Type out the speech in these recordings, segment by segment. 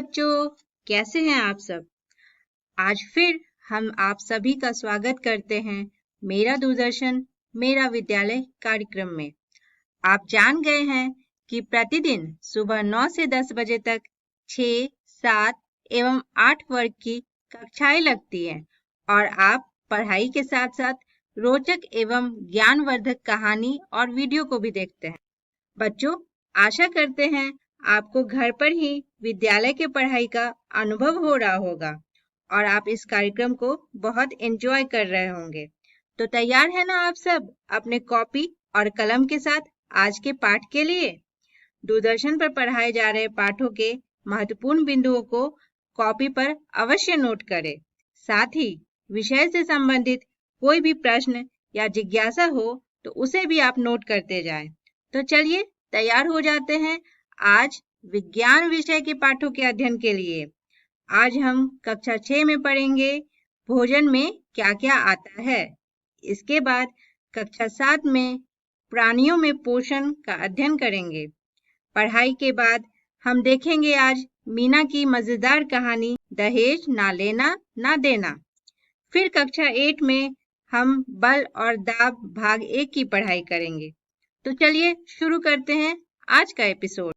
बच्चों, कैसे हैं आप सब? आज फिर हम आप सभी का स्वागत करते हैं मेरा दूरदर्शन मेरा विद्यालय कार्यक्रम में। आप जान गए हैं कि प्रतिदिन सुबह 9 से 10 बजे तक 6, 7 एवं 8 वर्ग की कक्षाएं लगती हैं और आप पढ़ाई के साथ-साथ रोचक एवं ज्ञानवर्धक कहानी और वीडियो को भी देखते हैं। बच्चों, आशा करते हैं आपको घर पर ही विद्यालय के पढ़ाई का अनुभव हो रहा होगा और आप इस कार्यक्रम को बहुत एंजॉय कर रहे होंगे। तो तैयार है ना आप सब अपने कॉपी और कलम के साथ आज के पाठ के लिए? दूरदर्शन पर पढ़ाए जा रहे पाठों के महत्वपूर्ण बिंदुओं को कॉपी पर अवश्य नोट करें। साथ ही विषय से संबंधित कोई भी प्रश्न या जिज्ञासा हो तो उसे भी आप नोट करते जाएं। तो चलिए तैयार हो जाते हैं आज विज्ञान विषय के पाठों के अध्ययन के लिए। आज हम कक्षा 6 में पढ़ेंगे भोजन में क्या-क्या आता है। इसके बाद कक्षा 7 में प्राणियों में पोषण का अध्ययन करेंगे। पढ़ाई के बाद हम देखेंगे आज मीना की मजेदार कहानी दहेज ना लेना ना देना। फिर कक्षा 8 में हम बल और दाब भाग 1 की पढ़ाई करेंगे। तो चलिए शुरू करते हैं आज का एपिसोड।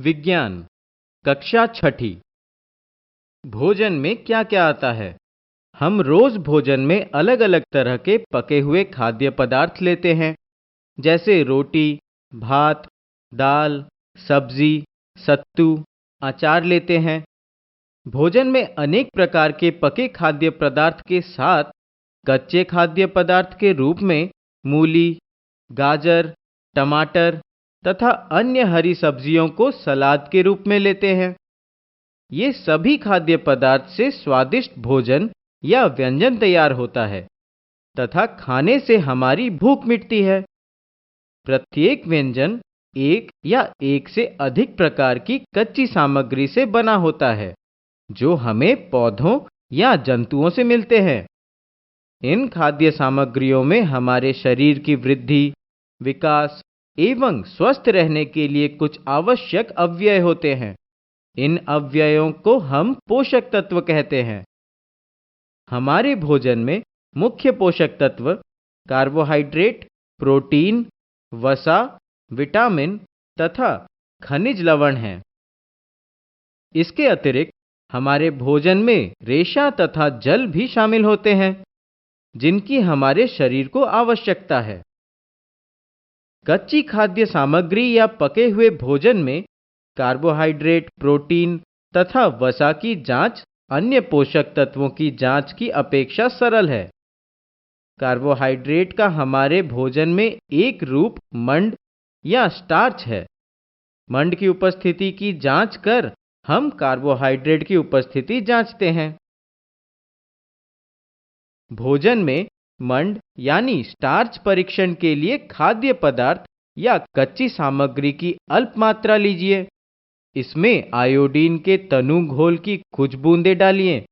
विज्ञान कक्षा 6। भोजन में क्या क्या आता है? हम रोज भोजन में अलग अलग तरह के पके हुए खाद्य पदार्थ लेते हैं, जैसे रोटी, भात, दाल, सब्जी, सत्तू, अचार लेते हैं। भोजन में अनेक प्रकार के पके खाद्य पदार्थ के साथ कच्चे खाद्य पदार्थ के रूप में मूली, गाजर, टमाटर तथा अन्य हरी सब्जियों को सलाद के रूप में लेते हैं। ये सभी खाद्य पदार्थ से स्वादिष्ट भोजन या व्यंजन तैयार होता है तथा खाने से हमारी भूख मिटती है। प्रत्येक व्यंजन एक या एक से अधिक प्रकार की कच्ची सामग्री से बना होता है, जो हमें पौधों या जंतुओं से मिलते हैं। इन खाद्य सामग्रियों में हमारे शरीर की वृद्धि, विकास एवं स्वस्थ रहने के लिए कुछ आवश्यक अवयव होते हैं। इन अवयवों को हम पोषक तत्व कहते हैं। हमारे भोजन में मुख्य पोषक तत्व कार्बोहाइड्रेट, प्रोटीन, वसा, विटामिन तथा खनिज लवण हैं। इसके अतिरिक्त हमारे भोजन में रेशा तथा जल भी शामिल होते हैं, जिनकी हमारे शरीर को आवश्यकता है। कच्ची खाद्य सामग्री या पके हुए भोजन में कार्बोहाइड्रेट, प्रोटीन तथा वसा की जांच अन्य पोषक तत्वों की जांच की अपेक्षा सरल है। कार्बोहाइड्रेट का हमारे भोजन में एक रूप मंड या स्टार्च है। मंड की उपस्थिति की जांच कर हम कार्बोहाइड्रेट की उपस्थिति जांचते हैं। भोजन में मंड यानी स्टार्च परीक्षण के लिए खाद्य पदार्थ या कच्ची सामग्री की अल्प मात्रा लीजिए। इसमें आयोडीन के तनु घोल की कुछ बूंदें डालिए।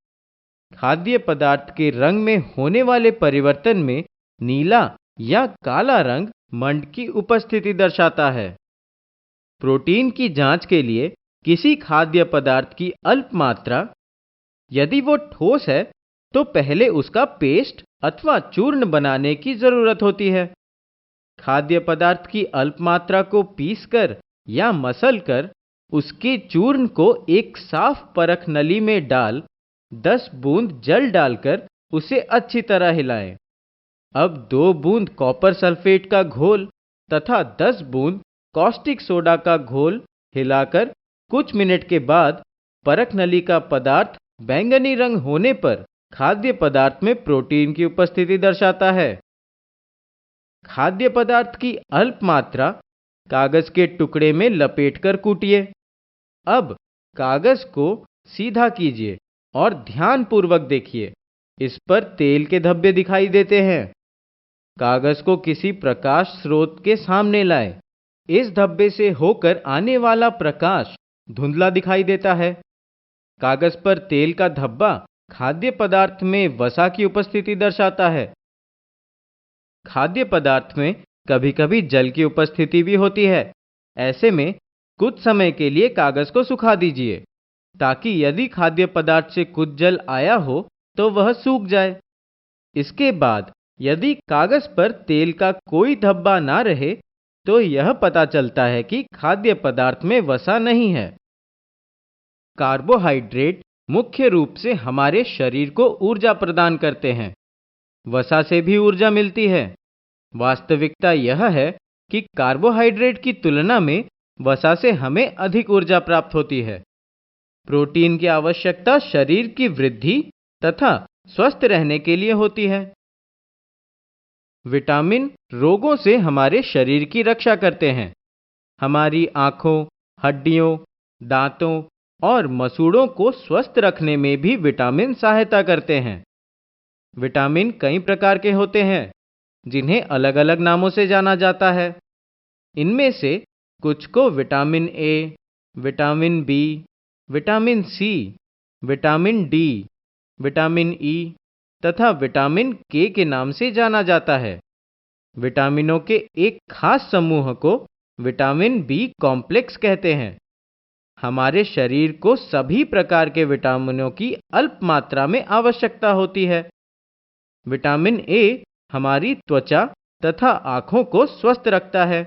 खाद्य पदार्थ के रंग में होने वाले परिवर्तन में नीला या काला रंग मंड की उपस्थिति दर्शाता है। प्रोटीन की जांच के लिए किसी खाद्य पदार्थ की अल्प मात्रा, यदि वो ठोस है तो पहले उसका पेस्ट अथवा चूर्ण बनाने की जरूरत होती है। खाद्य पदार्थ की अल्प मात्रा को पीसकर या मसलकर उसके चूर्ण को एक साफ परख नली में डाल 10 बूंद जल डालकर उसे अच्छी तरह हिलाएं। अब 2 बूंद कॉपर सल्फेट का घोल तथा 10 बूंद कॉस्टिक सोडा का घोल हिलाकर कुछ मिनट के बाद परख नली का पदार्थ बैंगनी रंग होने पर खाद्य पदार्थ में प्रोटीन की उपस्थिति दर्शाता है। खाद्य पदार्थ की अल्प मात्रा कागज के टुकड़े में लपेटकर कूटिए। अब कागज को सीधा कीजिए और ध्यानपूर्वक देखिए। इस पर तेल के धब्बे दिखाई देते हैं। कागज को किसी प्रकाश स्रोत के सामने लाएं। इस धब्बे से होकर आने वाला प्रकाश धुंधला दिखाई देता है। कागज पर तेल का धब्बा खाद्य पदार्थ में वसा की उपस्थिति दर्शाता है। खाद्य पदार्थ में कभी-कभी जल की उपस्थिति भी होती है। ऐसे में कुछ समय के लिए कागज को सुखा दीजिए। ताकि यदि खाद्य पदार्थ से कुछ जल आया हो तो वह सूख जाए। इसके बाद यदि कागज पर तेल का कोई धब्बा ना रहे तो यह पता चलता है कि खाद्य पदार्थ में वसा नहीं है। कार्बोहाइड्रेट मुख्य रूप से हमारे शरीर को ऊर्जा प्रदान करते हैं। वसा से भी ऊर्जा मिलती है। वास्तविकता यह है कि कार्बोहाइड्रेट की तुलना में वसा से हमें अधिक ऊर्जा प्राप्त होती है। प्रोटीन की आवश्यकता शरीर की वृद्धि तथा स्वस्थ रहने के लिए होती है। विटामिन रोगों से हमारे शरीर की रक्षा करते हैं। हमारी आंखों, हड्डियों, दांतों और मसूड़ों को स्वस्थ रखने में भी विटामिन सहायता करते हैं। विटामिन कई प्रकार के होते हैं जिन्हें अलग अलग नामों से जाना जाता है। इनमें से कुछ को vitamin A, vitamin B, vitamin C, vitamin D, vitamin E तथा विटामिन के नाम से जाना जाता है। विटामिनों के एक खास समूह को विटामिन बी कॉम्प्लेक्स कहते हैं। हमारे शरीर को सभी प्रकार के विटामिनों की अल्प मात्रा में आवश्यकता होती है। विटामिन ए हमारी त्वचा तथा आंखों को स्वस्थ रखता है।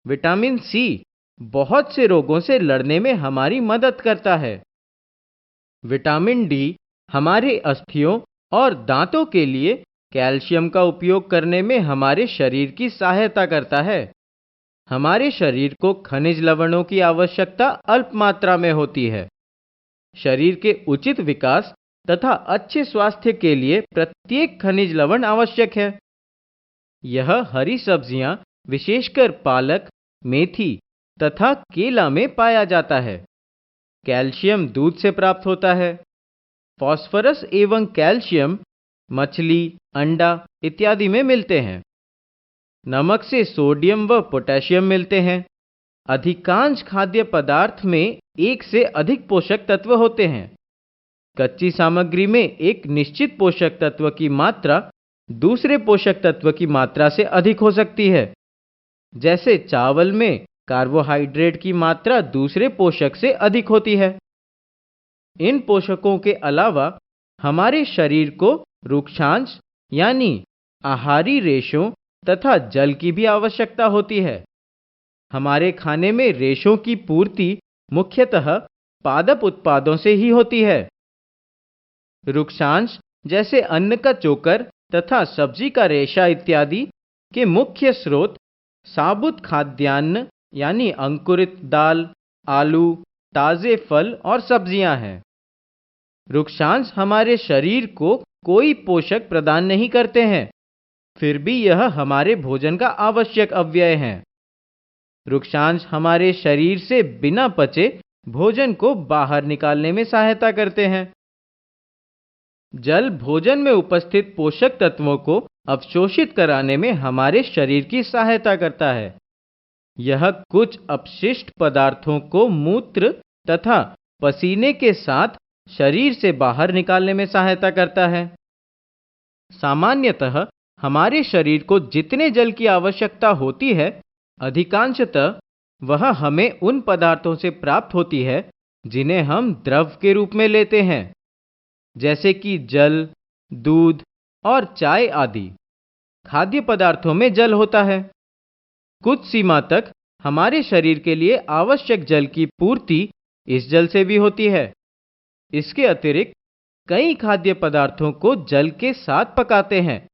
विटामिन सी बहुत से रोगों से लड़ने में हमारी मदद करता है। विटामिन डी हमारे अस्थियों और दांतों के लिए कैल्शियम का उपयोग करने में हमारे शरीर की सहायता करता है। हमारे शरीर को खनिज लवणों की आवश्यकता अल्प मात्रा में होती है। शरीर के उचित विकास तथा अच्छे स्वास्थ्य के लिए प्रत्येक खनिज लवण आवश्यक है। यह हरी सब्जियां, विशेषकर पालक, मेथी तथा केला में पाया जाता है। कैल्शियम दूध से प्राप्त होता है। फास्फोरस एवं कैल्शियम मछली, अंडा इत्यादि में मिलते हैं। नमक से सोडियम व पोटेशियम मिलते हैं। अधिकांश खाद्य पदार्थ में एक से अधिक पोषक तत्व होते हैं। कच्ची सामग्री में एक निश्चित पोषक तत्व की मात्रा दूसरे पोषक तत्व की मात्रा से अधिक हो सकती है। जैसे चावल में कार्बोहाइड्रेट की मात्रा दूसरे पोषक से अधिक होती है। इन पोषकों के अलावा हमारे शरीर को रुक्षांश यानी आहारी रेशों तथा जल की भी आवश्यकता होती है। हमारे खाने में रेशों की पूर्ति मुख्यतः पादप उत्पादों से ही होती है। रुक्षांश जैसे अन्न का चोकर तथा सब्जी का रेशा इत्यादि के मुख्य स्रोत साबुत खाद्यान्न यानी अंकुरित दाल, आलू, ताजे फल और सब्जियां हैं। रुक्षांश हमारे शरीर को कोई पोषक प्रदान नहीं करते हैं, फिर भी यह हमारे भोजन का आवश्यक अव्यय है। रुक्षांश हमारे शरीर से बिना पचे भोजन को बाहर निकालने में सहायता करते हैं। जल भोजन में उपस्थित पोषक तत्वों को अवशोषित कराने में हमारे शरीर की सहायता करता है। यह कुछ अपशिष्ट पदार्थों को मूत्र तथा पसीने के साथ शरीर से बाहर निकालने में सहायता करता है। सामान्यतः हमारे शरीर को जितने जल की आवश्यकता होती है, अधिकांशतः वह हमें उन पदार्थों से प्राप्त होती है जिन्हें हम द्रव के रूप में लेते हैं, जैसे कि जल, दूध और चाय आदि। खाद्य पदार्थों में जल होता है। कुछ सीमा तक हमारे शरीर के लिए आवश्यक जल की पूर्ति इस जल से भी होती है। इसके अतिरिक्त कई खाद्य पदार्थों को जल के साथ पकाते हैं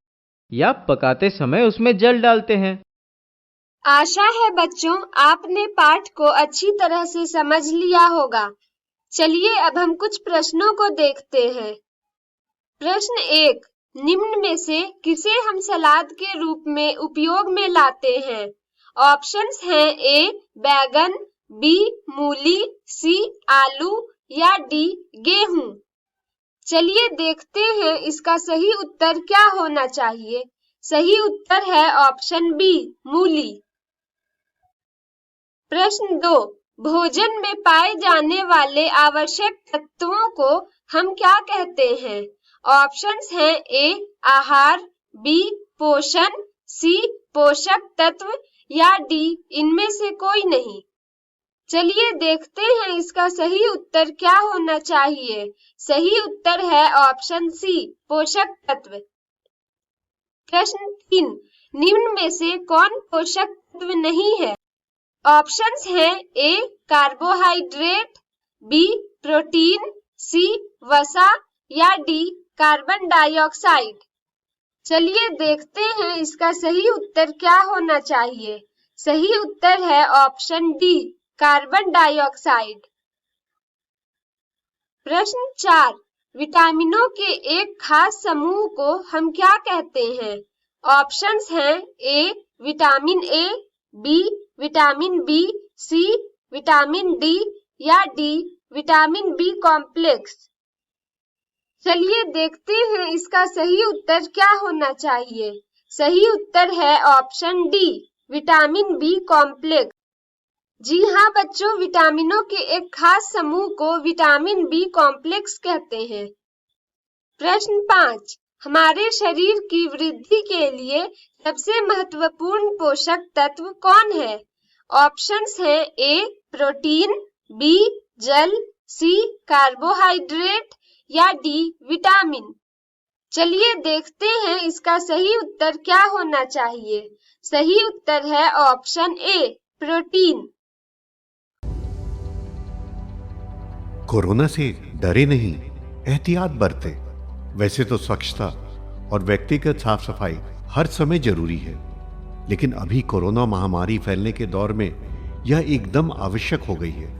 या पकाते समय उसमें जल डालते हैं। आशा है बच्चों आपने पाठ को अच्छी तरह से समझ लिया होगा। चलिए अब हम कुछ प्रश्नों को देखते हैं। प्रश्न 1, निम्न में से किसे हम सलाद के रूप में उपयोग में लाते हैं? ऑप्शंस हैं ए बैगन, बी मूली, सी आलू या डी गेहूं। चलिए देखते हैं इसका सही उत्तर क्या होना चाहिए। सही उत्तर है ऑप्शन बी मूली। प्रश्न 2, भोजन में पाए जाने वाले आवश्यक तत्वों को हम क्या कहते हैं? ऑप्शंस हैं ए आहार, बी पोषण, सी पोषक तत्व या डी इनमें से कोई नहीं। चलिए देखते हैं इसका सही उत्तर क्या होना चाहिए। सही उत्तर है ऑप्शन सी, पोषक तत्व। प्रश्न 3, निम्न में से कौन पोषक तत्व नहीं है? ऑप्शंस हैं ए कार्बोहाइड्रेट, बी प्रोटीन, सी वसा या डी कार्बन डाइऑक्साइड। चलिए देखते हैं इसका सही उत्तर क्या होना चाहिए। सही उत्तर है ऑप्शन डी, कार्बन डाइऑक्साइड। प्रश्न 4, विटामिनों के एक खास समूह को हम क्या कहते हैं? ऑप्शंस हैं A vitamin A, B vitamin B, C vitamin D या डी विटामिन बी कॉम्प्लेक्स। चलिए देखते हैं इसका सही उत्तर क्या होना चाहिए। सही उत्तर है option D, vitamin B complex. जी हाँ बच्चों, विटामिनों के एक खास समूह को विटामिन बी कॉम्प्लेक्स कहते हैं। प्रश्न 5, हमारे शरीर की वृद्धि के लिए सबसे महत्वपूर्ण पोषक तत्व कौन है? ऑप्शंस हैं ए प्रोटीन, बी जल, सी कार्बोहाइड्रेट या डी विटामिन। चलिए देखते हैं इसका सही उत्तर क्या होना चाहिए। सही उत्तर है ऑप्शन ए, प्रोटीन। कोरोना से डरे नहीं, एहतियात बरतें। वैसे तो स्वच्छता और व्यक्तिगत साफ सफाई हर समय जरूरी है, लेकिन अभी कोरोना महामारी फैलने के दौर में यह एकदम आवश्यक हो गई है।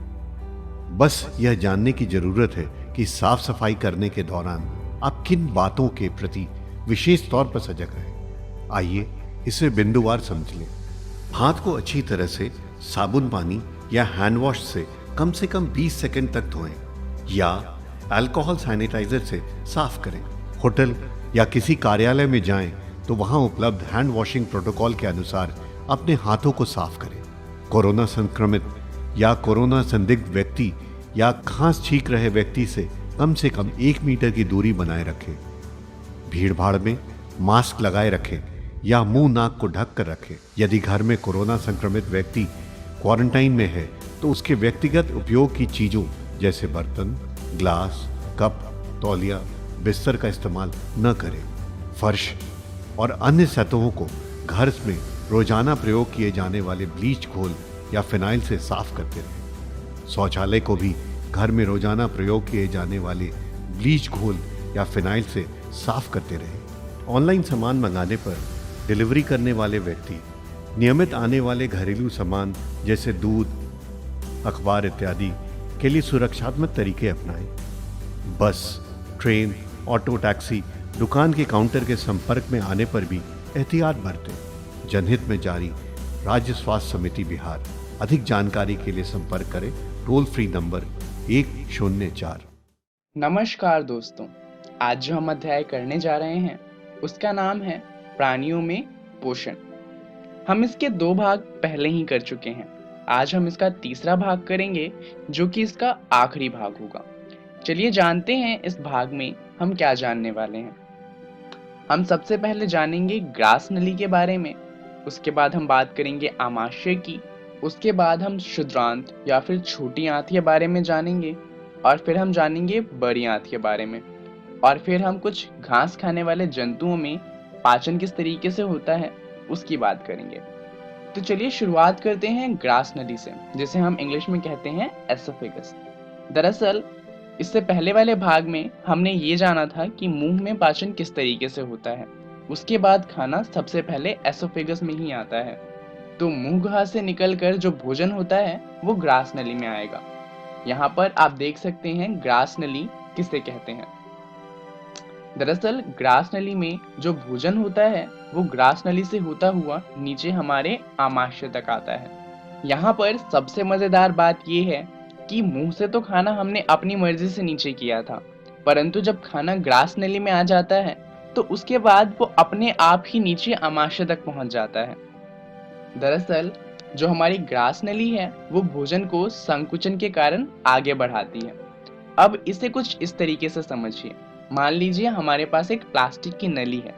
बस यह जानने की जरूरत है कि साफ सफाई करने के दौरान आप किन बातों के प्रति विशेष तौर पर सजग रहें। आइए इसे बिंदुवार समझ लें। हाथ को अच्छी तरह से साबुन पानी या हैंड वॉश से कम 20 सेकंड तक धोएं या अल्कोहल सैनिटाइजर से साफ करें। होटल या किसी कार्यालय में जाएं तो वहां उपलब्ध हैंड वॉशिंग प्रोटोकॉल के अनुसार अपने हाथों को साफ करें। कोरोना संक्रमित या कोरोना संदिग्ध व्यक्ति या खांस छींक रहे व्यक्ति से कम 1 मीटर की दूरी बनाए रखें। भीड़ भाड़ में मास्क लगाए रखें या मुंह नाक को ढक कर रखें। यदि घर में कोरोना संक्रमित व्यक्ति क्वारंटाइन में है तो उसके व्यक्तिगत उपयोग की चीजों जैसे बर्तन, ग्लास, कप, तौलिया, बिस्तर का इस्तेमाल न करें। फर्श और अन्य सतहों को घर में रोजाना प्रयोग किए जाने वाले ब्लीच घोल या फिनाइल से साफ करते रहें। शौचालय को भी घर में रोजाना प्रयोग किए जाने वाले ब्लीच घोल या फिनाइल से साफ करते रहें। ऑनलाइन सामान मंगाने पर डिलीवरी करने वाले व्यक्ति नियमित आने वाले घरेलू सामान जैसे दूध, अखबार इत्यादि के लिए सुरक्षात्मक तरीके अपनाएं। बस, ट्रेन, ऑटो, टैक्सी, दुकान के काउंटर के संपर्क में आने पर भी एहतियात बरतें। जनहित में जारी राज्य स्वास्थ्य समिति बिहार। अधिक जानकारी के लिए संपर्क करें टोल फ्री नंबर 104। नमस्कार दोस्तों, आज जो हम अध्याय करने जा रहे हैं उसका नाम है प्राणियों में पोषण। हम इसके 2 भाग पहले ही कर चुके हैं। आज हम इसका तीसरा भाग करेंगे जो कि इसका आखिरी भाग होगा। चलिए जानते हैं इस भाग में हम क्या जानने वाले हैं। हम सबसे पहले जानेंगे ग्रास नली के बारे में, उसके बाद हम बात करेंगे आमाशय की, उसके बाद हम क्षुद्रांत या फिर छोटी आंत के बारे में जानेंगे, और फिर हम जानेंगे बड़ी आंत के बारे में, और फिर हम कुछ घास खाने वाले जंतुओं में पाचन किस तरीके से होता है उसकी बात करेंगे। तो चलिए शुरुआत करते हैं ग्रास नली से, जिसे हम इंग्लिश में कहते हैं एसोफेगस। दरअसल इससे पहले वाले भाग में हमने ये जाना था कि मुंह में पाचन किस तरीके से होता है, उसके बाद खाना सबसे पहले एसोफेगस में ही आता है। तो मुंह घा से निकलकर जो भोजन होता है वो ग्रास नली में आएगा। यहाँ पर आप देख सकते हैं ग्रास नली किसे कहते हैं। दरअसल ग्रास नली में जो भोजन होता है वो ग्रास नली से होता हुआ नीचे हमारे आमाशय तक आता है। यहाँ पर सबसे मजेदार बात ये है कि मुंह से तो खाना हमने अपनी मर्जी से नीचे किया था, परंतु जब खाना ग्रास नली में आ जाता है तो उसके बाद वो अपने आप ही नीचे आमाशय तक पहुंच जाता है। दरअसल जो हमारी ग्रास नली है वो भोजन को संकुचन के कारण आगे बढ़ाती है। अब इसे कुछ इस तरीके से समझिए। मान लीजिए हमारे पास एक प्लास्टिक की नली है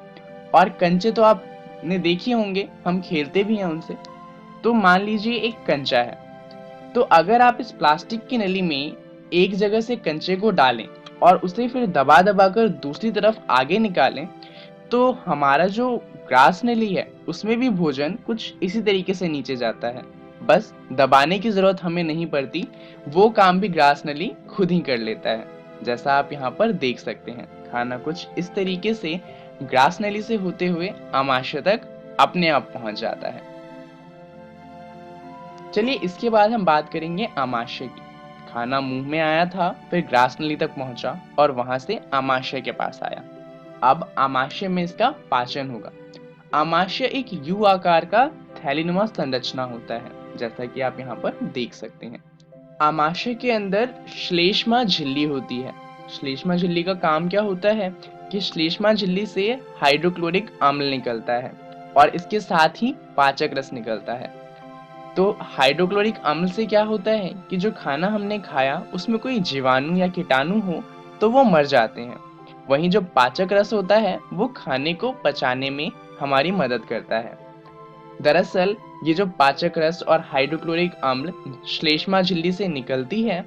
और कंचे तो आपने देखे होंगे, हम खेलते भी हैं उनसे। तो मान लीजिए एक कंचा है, तो अगर आप इस प्लास्टिक की नली में एक जगह से कंचे को डालें और उसे फिर दबा दबा कर दूसरी तरफ आगे निकालें, तो हमारा जो ग्रास नली है उसमें भी भोजन कुछ इसी तरीके से नीचे जाता है। बस दबाने की जरूरत हमें नहीं पड़ती, वो काम भी ग्रास नली खुद ही कर लेता है। जैसा आप यहाँ पर देख सकते हैं, खाना कुछ इस तरीके से ग्रास नली से होते हुए आमाशय तक अपने आप पहुंच जाता है। चलिए इसके बाद हम बात करेंगे आमाशय की। खाना मुंह में आया था, फिर ग्रास नली तक पहुंचा और वहां से आमाशय के पास आया। अब आमाशय में इसका पाचन होगा। आमाशय एक यू आकार का थैलीनुमा संरचना होता है, जैसा कि आप यहाँ पर देख सकते हैं। आमाशय के अंदर श्लेष्मा झिल्ली होती है। श्लेष्मा झिल्ली का काम क्या होता है कि श्लेष्मा झिल्ली से हाइड्रोक्लोरिक अम्ल निकलता है और इसके साथ ही पाचक रस निकलता है। तो हाइड्रोक्लोरिक अम्ल से क्या होता है कि जो खाना हमने खाया उसमें कोई जीवाणु या कीटाणु हो तो वो मर जाते हैं। वहीं जो पाचक रस होता है वो खाने को पचाने में हमारी मदद करता है। दरअसल ये जो पाचक रस और हाइड्रोक्लोरिक अम्ल श्लेष्मा झिल्ली से निकलती है,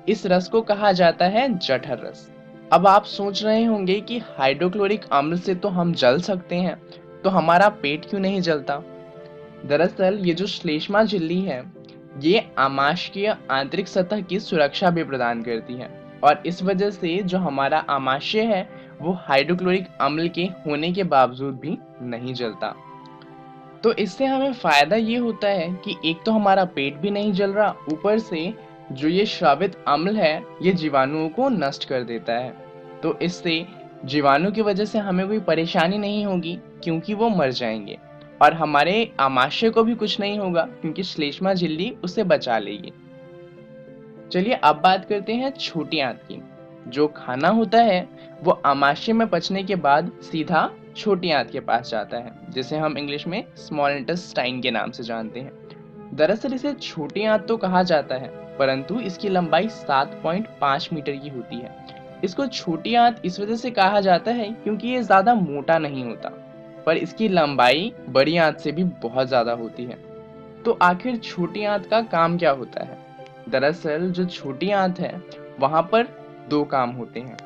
इस रस को कहा जाता है जठर रस। अब आप सोच रहे होंगे कि हाइड्रोक्लोरिक अम्ल से तो हम जल सकते हैं, तो हमारा पेट क्यों नहीं जलता? दरअसल ये जो श्लेष्मा झिल्ली है, ये आमाशयीय आंतरिक सतह की सुरक्षा भी प्रदान करती है और इस वजह से जो हमारा आमाशय है वो हाइड्रोक्लोरिक अम्ल के होने के बावजूद भी नहीं जलता। तो इससे हमें फायदा ये होता है कि एक तो हमारा पेट भी नहीं जल रहा, ऊपर से जो ये श्रावित अम्ल है ये जीवाणुओं को नष्ट कर देता है। तो इससे जीवाणु की वजह से हमें कोई परेशानी नहीं होगी क्योंकि वो मर जाएंगे और हमारे आमाशय को भी कुछ नहीं होगा क्योंकि श्लेष्मा झिल्ली उसे बचा लेगी। चलिए अब बात करते हैं छोटी आंत की। जो खाना होता है वो आमाशय में पचने के बाद सीधा छोटी आंत के पास जाता है, जिसे हम इंग्लिश में स्मॉल इंटेस्टाइन के नाम से जानते हैं। दरअसल इसे छोटी आंत तो कहा जाता है, परंतु इसकी लंबाई 7.5 मीटर की होती है। इसको छोटी आंत इस वजह से कहा जाता है क्योंकि ये ज्यादा मोटा नहीं होता, पर इसकी लंबाई बड़ी आंत से भी बहुत ज्यादा होती है। तो आखिर छोटी आंत का काम क्या होता है? दरअसल जो छोटी आंत है वहां पर दो काम होते हैं।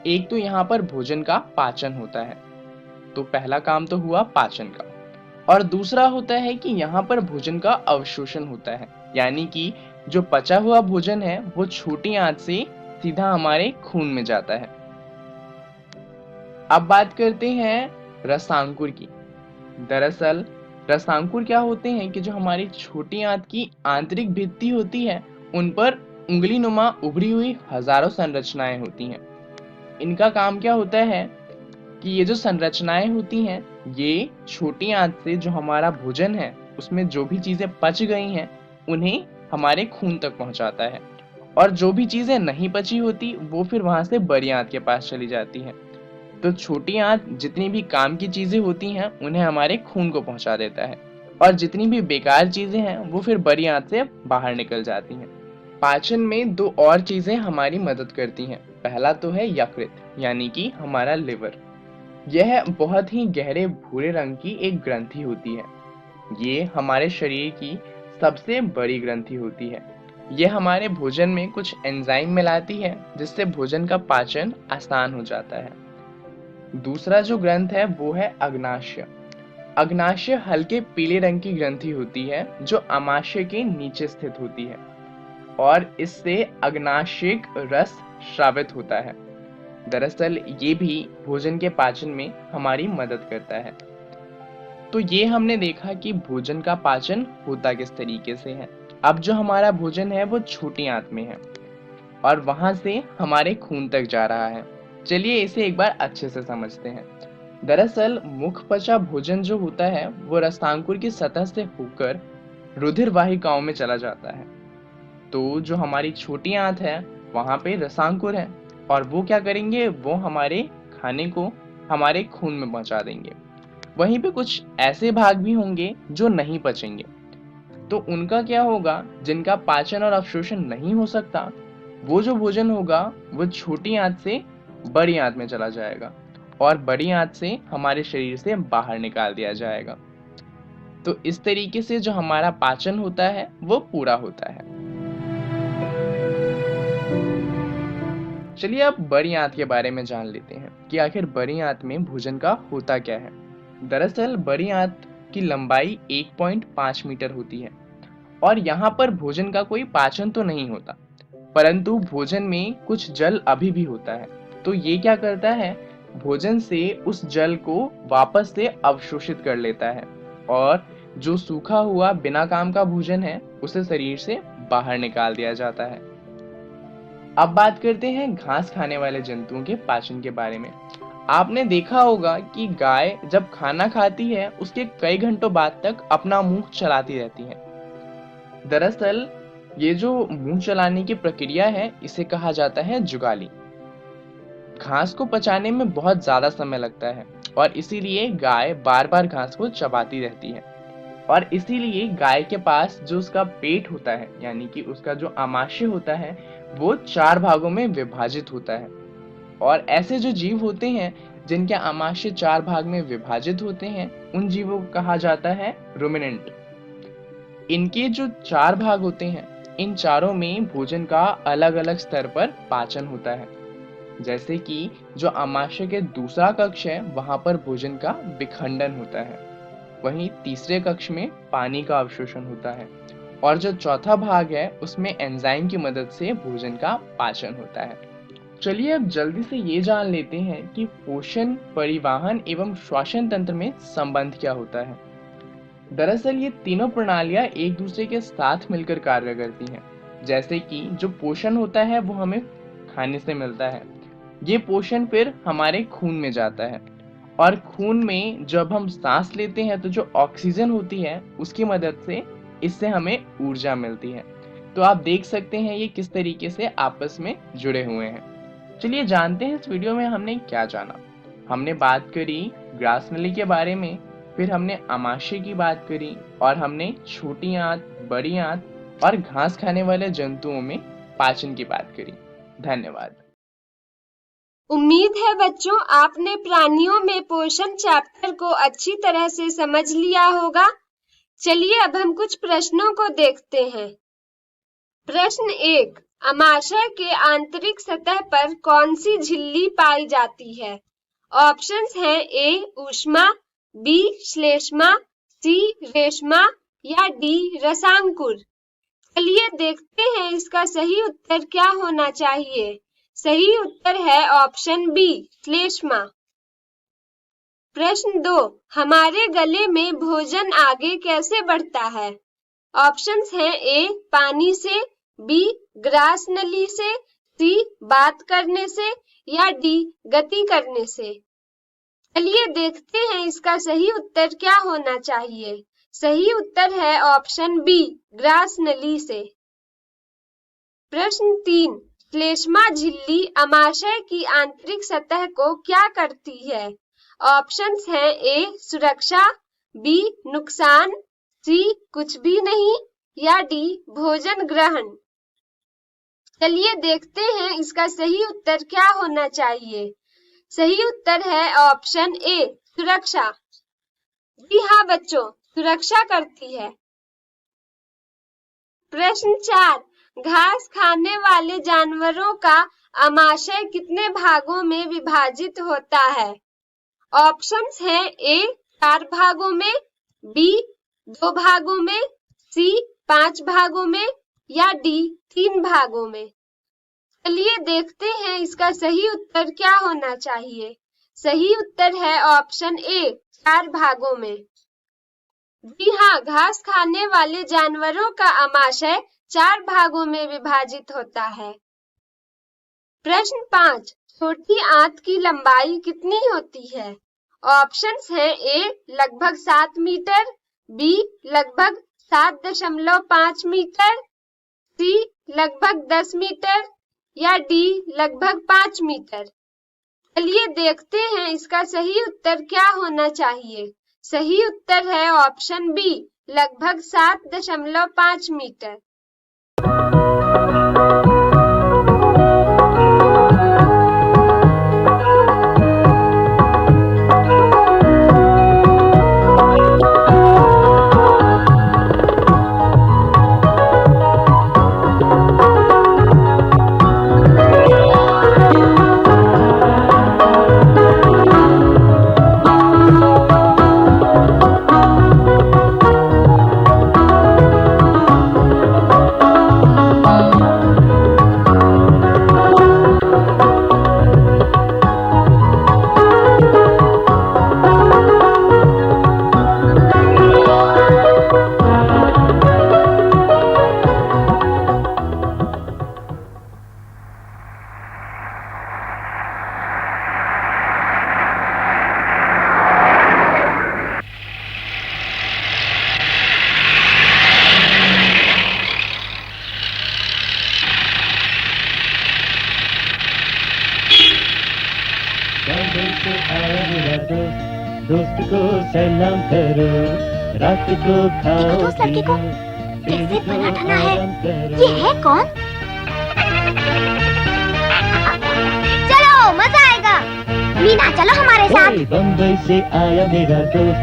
एक तो यहाँ पर भोजन का पाचन होता है, तो पहला काम तो हुआ पाचन का, और दूसरा होता है कि यहाँ पर भोजन का अवशोषण होता है, यानी कि जो पचा हुआ भोजन है वो छोटी आंत से सीधा हमारे खून में जाता है। अब बात करते हैं रसांकुर की। दरअसल रसांकुर क्या होते हैं कि जो हमारी छोटी आंत की आंतरिक भित्ति होती है उन पर उंगली नुमा उभरी हुई हजारों संरचनाएं होती हैं। इनका काम क्या होता है कि ये जो संरचनाएं होती हैं ये छोटी आंत से जो हमारा भोजन है उसमें जो भी चीजें पच गई हैं उन्हें हमारे खून तक पहुंचाता है, और जो भी चीजें नहीं पची होती वो फिर वहां से बड़ी आंत के पास चली जाती हैं। तो छोटी आंत जितनी भी काम की चीजें होती हैं उन्हें हमारे खून को पहुंचा देता है, और जितनी भी बेकार चीजें हैं वो फिर बड़ी आंत से बाहर निकल जाती हैं। पाचन में दो और चीजें हमारी मदद करती हैं। पहला तो है यकृत, यानी कि हमारा लिवर। यह बहुत ही गहरे भूरे रंग की एक ग्रंथि होती है। ये हमारे शरीर की सबसे बड़ी ग्रंथि होती है। यह हमारे भोजन में कुछ एंजाइम मिलाती है जिससे भोजन का पाचन आसान हो जाता है। दूसरा जो ग्रंथ है वो है अग्नाशय। अग्नाशय हल्के पीले रंग की ग्रंथि होती है जो आमाशय के नीचे स्थित होती है, और इससे अग्नाशयिक रस स्रावित होता है। दरअसल ये भी भोजन के पाचन में हमारी मदद करता है। तो ये हमने देखा कि भोजन का पाचन होता किस तरीके से है। अब जो हमारा भोजन है वो छोटी आंत में है और वहां से हमारे खून तक जा रहा है। चलिए इसे एक बार अच्छे से समझते हैं। दरअसल मुख पचा भोजन जो होता है वो रसांकुर की सतह से होकर रुधिर वाहिकाओं में चला जाता है। तो जो हमारी छोटी आंत है वहां पे रसांकुर है, और वो क्या करेंगे, वो हमारे खाने को हमारे खून में पहुंचा देंगे। वहीं पे कुछ ऐसे भाग भी होंगे जो नहीं पचेंगे, तो उनका क्या होगा, जिनका पाचन और अवशोषण नहीं हो सकता, वो जो भोजन होगा वो छोटी आंत से बड़ी आंत में चला जाएगा और बड़ी आंत से हमारे शरीर से बाहर निकाल दिया जाएगा। तो इस तरीके से जो हमारा पाचन होता है वो पूरा होता है। चलिए अब बड़ी आंत के बारे में जान लेते हैं कि आखिर बड़ी आंत में भोजन का होता क्या है। दरअसल बड़ी आंत की लंबाई 1.5 मीटर होती है और यहाँ पर भोजन का कोई पाचन तो नहीं होता, परंतु भोजन में कुछ जल अभी भी होता है। तो ये क्या करता है, भोजन से उस जल को वापस से अवशोषित कर लेता है और जो सूखा हुआ बिना काम का भोजन है उसे शरीर से बाहर निकाल दिया जाता है। अब बात करते हैं घास खाने वाले जंतुओं के पाचन के बारे में। आपने देखा होगा कि गाय जब खाना खाती है उसके कई घंटों बाद तक अपना मुंह चलाती रहती है। दरअसल ये जो मुंह चलाने की प्रक्रिया है इसे कहा जाता है जुगाली। घास को पचाने में बहुत ज्यादा समय लगता है और इसीलिए गाय बार बार घास को चबाती रहती है और इसीलिए गाय के पास जो उसका पेट होता है यानी कि उसका जो आमाशय होता है वो 4 भागों में विभाजित होता है। और ऐसे जो जीव होते हैं जिनके आमाशय 4 भाग में विभाजित होते हैं उन जीवों को कहा जाता है रुमिनेंट। इनके जो 4 भाग होते हैं इन चारों में भोजन का अलग अलग स्तर पर पाचन होता है। जैसे कि जो आमाशय के दूसरा कक्ष है वहां पर भोजन का विखंडन होता है, वहीं तीसरे कक्ष में पानी का अवशोषण होता है और जो चौथा भाग है उसमें एंजाइम की मदद से भोजन का पाचन होता है। चलिए अब जल्दी से ये जान लेते हैं कि पोषण, परिवहन एवं श्वसन तंत्र में संबंध क्या होता है। दरअसल ये तीनों प्रणालियां एक दूसरे के साथ मिलकर कार्य करती हैं। जैसे कि जो पोषण होता है वो हमें खाने से मिलता है, ये पोषण फिर हमारे खून में जाता है और खून में जब हम सांस लेते हैं तो जो ऑक्सीजन होती है उसकी मदद से इससे हमें ऊर्जा मिलती है। तो आप देख सकते हैं ये किस तरीके से आपस में जुड़े हुए हैं। चलिए जानते हैं इस वीडियो में हमने क्या जाना। हमने बात करी ग्रास नली के बारे में, फिर हमने आमाशय की बात करी और हमने छोटी आंत, बड़ी आंत और घास खाने वाले जंतुओं में पाचन की बात करी। धन्यवाद। उम्मीद है बच्चों आपने प्राणियों में पोषण चैप्टर को अच्छी तरह से समझ लिया होगा। चलिए अब हम कुछ प्रश्नों को देखते हैं। प्रश्न 1, आमाशय के आंतरिक सतह पर कौन सी झिल्ली पाई जाती है? ऑप्शंस हैं ए ऊष्मा, बी श्लेष्मा, सी रेशमा या डी रसांकुर। चलिए देखते हैं इसका सही उत्तर क्या होना चाहिए। सही उत्तर है ऑप्शन बी श्लेष्मा। प्रश्न 2, हमारे गले में भोजन आगे कैसे बढ़ता है? ऑप्शंस हैं ए पानी से, बी ग्रास नली से, सी बात करने से या डी गति करने से। चलिए देखते हैं इसका सही उत्तर क्या होना चाहिए। सही उत्तर है ऑप्शन बी ग्रास नली से। प्रश्न 3, श्लेष्मा झिल्ली आमाशय की आंतरिक सतह को क्या करती है? ऑप्शंस हैं ए सुरक्षा, बी नुकसान, सी कुछ भी नहीं या डी भोजन ग्रहण। चलिए देखते हैं इसका सही उत्तर क्या होना चाहिए। सही उत्तर है ऑप्शन ए सुरक्षा। जी हाँ बच्चों, सुरक्षा करती है। प्रश्न 4, घास खाने वाले जानवरों का आमाशय कितने भागों में विभाजित होता है? ऑप्शंस हैं ए 4 भागों में, बी 2 भागों में, सी 5 भागों में या डी 3 भागों में। चलिए देखते हैं इसका सही उत्तर क्या होना चाहिए। सही उत्तर है ऑप्शन ए 4 भागों में। जी हाँ, घास खाने वाले जानवरों का आमाशय 4 भागों में विभाजित होता है। प्रश्न 5, छोटी आंत की लंबाई कितनी होती है? ऑप्शंस हैं ए लगभग 7 मीटर, बी लगभग 7.5 मीटर, सी लगभग 10 मीटर या डी लगभग 5 मीटर। चलिए देखते हैं इसका सही उत्तर क्या होना चाहिए। सही उत्तर है ऑप्शन बी लगभग 7.5 मीटर। आया मेरा दोस्त, दोस्त को सलाम करो, रात को खाओ तो उस लड़के को पियो, कैसे बना ठना है? आराम करो। ये है कौन? चलो मजा आएगा। मीना चलो हमारे साथ। ओए, बम्बई से आया मेरा दोस्त,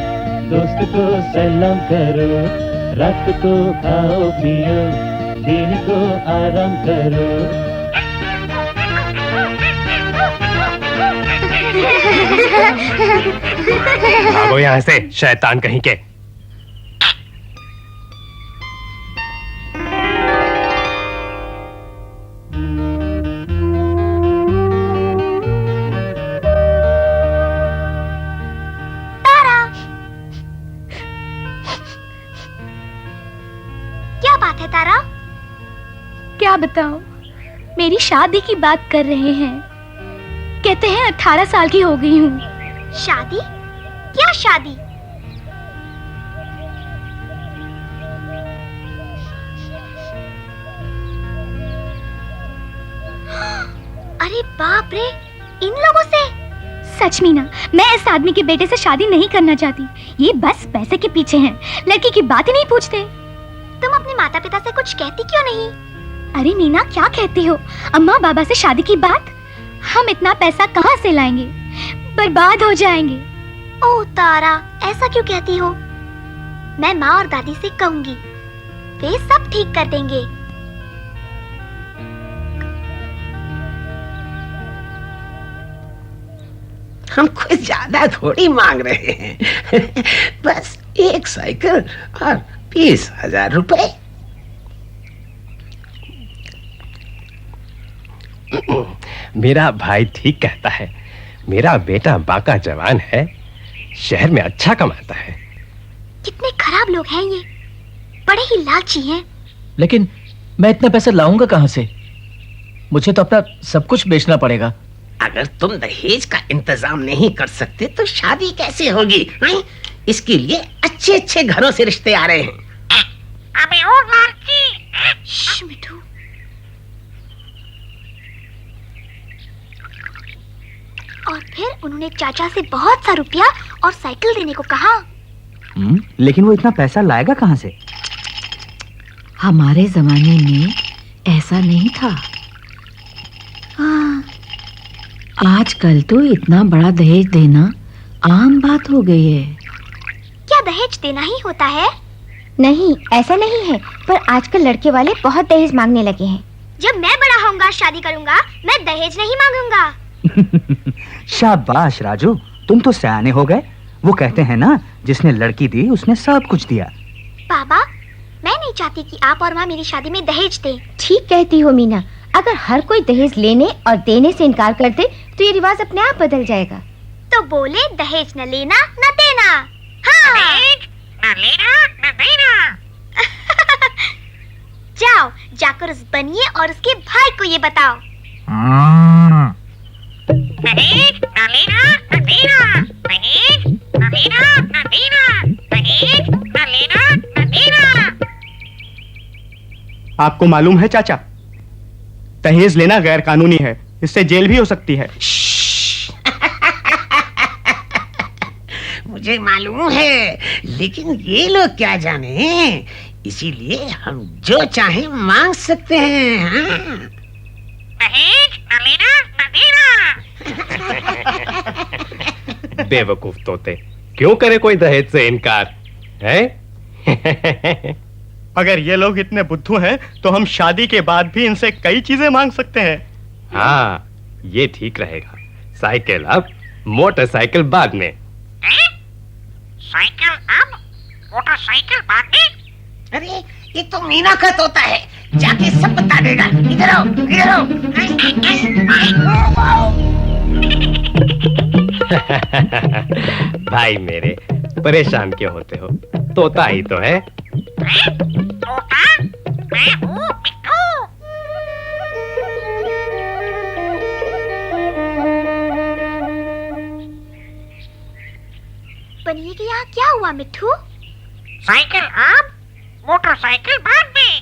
दोस्त को सलाम करो, रात को खाओ पियो, दिन को आराम करो। भागो यहाँ से शैतान कहीं के। तारा, क्या बात है तारा? क्या बताऊं, मेरी शादी की बात कर रहे हैं। कहते हैं 18 साल की हो गई हूँ। शादी? क्या शादी? अरे बाप रे, इन लोगों से? सच मीना, मैं इस आदमी के बेटे से शादी नहीं करना चाहती। ये बस पैसे के पीछे हैं, लड़की की बात ही नहीं पूछते। तुम अपने माता पिता से कुछ कहती क्यों नहीं? अरे मीना, क्या कहती हो? अम्मा बाबा से शादी की बात? हम इतना पैसा कहाँ से लाएंगे? बर्बाद हो जाएंगे। ओह तारा, ऐसा क्यों कहती हो? मैं माँ और दादी से कहूंगी, वे सब ठीक कर देंगे। हम कुछ ज्यादा थोड़ी मांग रहे हैं। बस एक साइकिल और 20,000 रुपए। मेरा भाई ठीक कहता है, मेरा बेटा बाका जवान है, शहर में अच्छा कमाता है। कितने खराब लोग हैं ये, बड़े ही लालची हैं। लेकिन मैं इतना पैसा लाऊंगा कहाँ से? मुझे तो अपना सब कुछ बेचना पड़ेगा। अगर तुम दहेज का इंतजाम नहीं कर सकते तो शादी कैसे होगी? हैं? इसके लिए अच्छे अच्छे घरों से रिश्ते आ रहे हैं। अबे ओ लड़की, मिठू। और फिर उन्होंने चाचा से बहुत सा रुपया और साइकिल देने को कहा। लेकिन वो इतना पैसा लाएगा कहाँ से? हमारे जमाने में ऐसा नहीं था। हाँ, आजकल तो इतना बड़ा दहेज देना आम बात हो गई है। क्या दहेज देना ही होता है? नहीं, ऐसा नहीं है, पर आजकल लड़के वाले बहुत दहेज मांगने लगे हैं। जब मैं बड़ा होऊंगा, शादी करूंगा, मैं दहेज नहीं मांगूंगा। शाबाश राजू, तुम तो सयाने हो गए। वो कहते हैं ना, जिसने लड़की दी उसने सब कुछ दिया। पापा, मैं नहीं चाहती कि आप और माँ मेरी शादी में दहेज दें। ठीक कहती हो मीना, अगर हर कोई दहेज लेने और देने से इनकार कर दे तो ये रिवाज अपने आप बदल जाएगा। तो बोले दहेज न लेना न देना। हाँ। न लेना न देना। जाओ, जाकर उस बनिए और उसके भाई को ये बताओ। दहेज न लेना न देना, दहेज न लेना न देना, दहेज न लेना न देना। आपको मालूम है चाचा, दहेज लेना गैर कानूनी है, इससे जेल भी हो सकती है। मुझे मालूम है, लेकिन ये लोग क्या जाने, इसीलिए हम जो चाहे मांग सकते हैं। हाँ? दहेज न लेना न देना। बेवकूफ तोते, क्यों करे कोई दहेज से इनकार है? अगर ये लोग इतने बुद्धू हैं तो हम शादी के बाद भी इनसे कई चीजें मांग सकते हैं। हाँ, ये ठीक रहेगा। साइकिल अब, मोटरसाइकिल बाद में। साइकिल अब, मोटरसाइकिल बाद में? अरे ये तो मीना का तोता है, जाके सब बता देगा। इधर आओ, इधर आओ। भाई मेरे, परेशान क्यों होते हो? तोता ही तो है। तोता? मैं हूँ मिट्ठू। बनिए कि यहाँ क्या हुआ मिट्ठू? साइकिल अब, मोटरसाइकिल बाद में।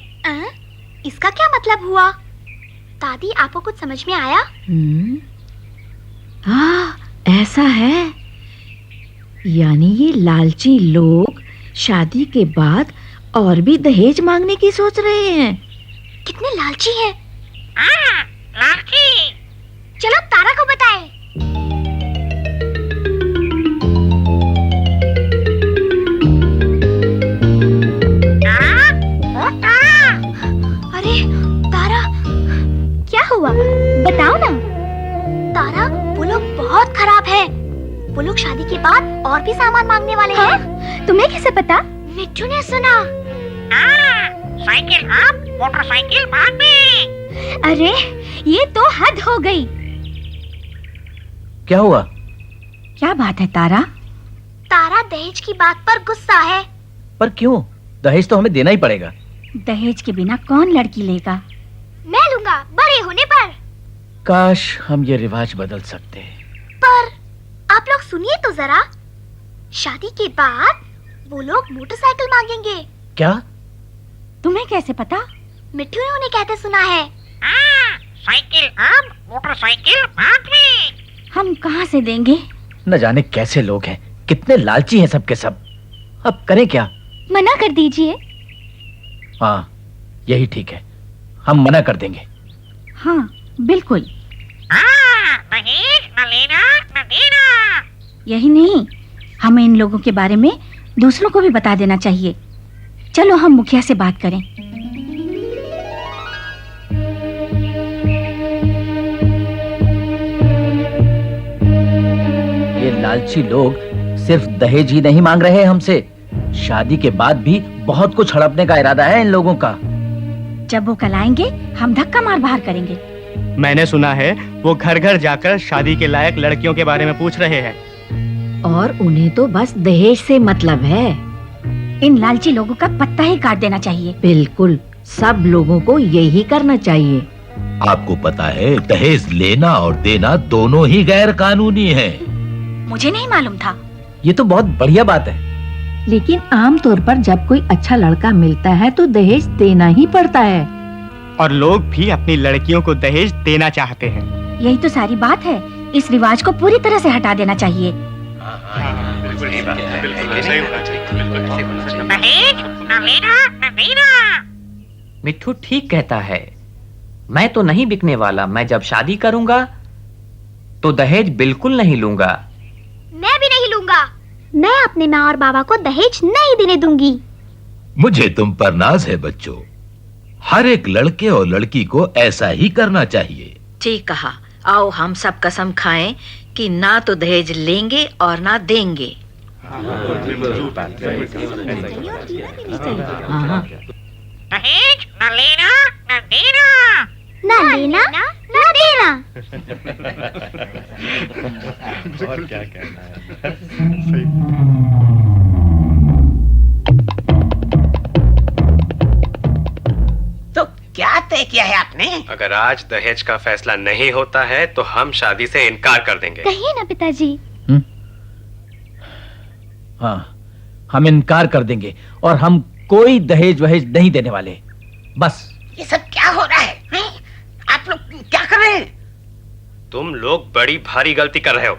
इसका क्या मतलब हुआ? दादी, आपको कुछ समझ में आया? हाँ, ऐसा है, यानी ये लालची लोग शादी के बाद और भी दहेज मांगने की सोच रहे हैं। कितने लालची हैं। लालची। चलो तारा को बताएं। अरे तारा, क्या हुआ बताओ ना। तारा, वो लोग बहुत खराब है। वो लोग शादी के बाद और भी सामान मांगने वाले हैं। तुम्हें कैसे पता? मिट्टू ने सुना। साइकिल अप, मोटरसाइकिल बाद में। अरे ये तो हद हो गई। क्या हुआ? क्या बात है तारा? तारा दहेज की बात पर गुस्सा है। पर क्यों? दहेज तो हमें देना ही पड़ेगा। दहेज के बिना कौन लड़की लेगा? मैं लूंगा बड़े होने पर। काश हम ये रिवाज बदल सकते। पर आप लोग सुनिए तो जरा, शादी के बाद वो लोग मोटरसाइकिल मांगेंगे। क्या? तुम्हें कैसे पता? मिट्टू ने उन्हें कहते सुना है। साइकिल अब, मोटरसाइकिल बाद में। हम कहाँ से देंगे? न जाने कैसे लोग हैं, कितने लालची हैं सबके सब। अब करें क्या? मना कर दीजिए। हाँ, यही ठीक है, हम मना कर देंगे। हाँ बिल्कुल। दहेज न लेना न देना। यही नहीं, हमें इन लोगों के बारे में दूसरों को भी बता देना चाहिए। चलो हम मुखिया से बात करें। ये लालची लोग सिर्फ दहेज ही नहीं मांग रहे हमसे, शादी के बाद भी बहुत कुछ हड़पने का इरादा है इन लोगों का। जब वो कल आएंगे हम धक्का मार बाहर करेंगे। मैंने सुना है वो घर घर जाकर शादी के लायक लड़कियों के बारे में पूछ रहे हैं। और उन्हें तो बस दहेज से मतलब है। इन लालची लोगों का पत्ता ही काट देना चाहिए। बिल्कुल, सब लोगों को यही करना चाहिए। आपको पता है दहेज लेना और देना दोनों ही गैर कानूनी है। मुझे नहीं मालूम था। ये तो बहुत बढ़िया बात है। लेकिन आमतौर पर जब कोई अच्छा लड़का मिलता है तो दहेज देना ही पड़ता है। और लोग भी अपनी लड़कियों को दहेज देना चाहते हैं। यही तो सारी बात है। इस रिवाज को पूरी तरह से हटा देना चाहिए। दहेज न लेना न देना। मिट्टू ठीक कहता है। मैं तो नहीं बिकने वाला। मैं जब शादी करूंगा तो दहेज बिल्कुल नहीं लूंगा। मैं भी नहीं लूंगा। मैं अपने माँ और बाबा को दहेज नहीं देने दूंगी। मुझे तुम पर नाज है बच्चों। हर एक लड़के और लड़की को ऐसा ही करना चाहिए। ठीक कहा। आओ हम सब कसम खाएं कि ना तो दहेज लेंगे और ना देंगे। दहेज न लेना न देना। ना लेना ना देना। और क्या कहना है? तो क्या तय किया है आपने? अगर आज दहेज का फैसला नहीं होता है तो हम शादी से इनकार कर देंगे। कहिए ना पिताजी। हाँ, हम इनकार कर देंगे और हम कोई दहेज वहेज नहीं देने वाले। बस। ये सब क्या हो रहा है? आप लोग क्या कर रहे हैं? तुम लोग बड़ी भारी गलती कर रहे हो।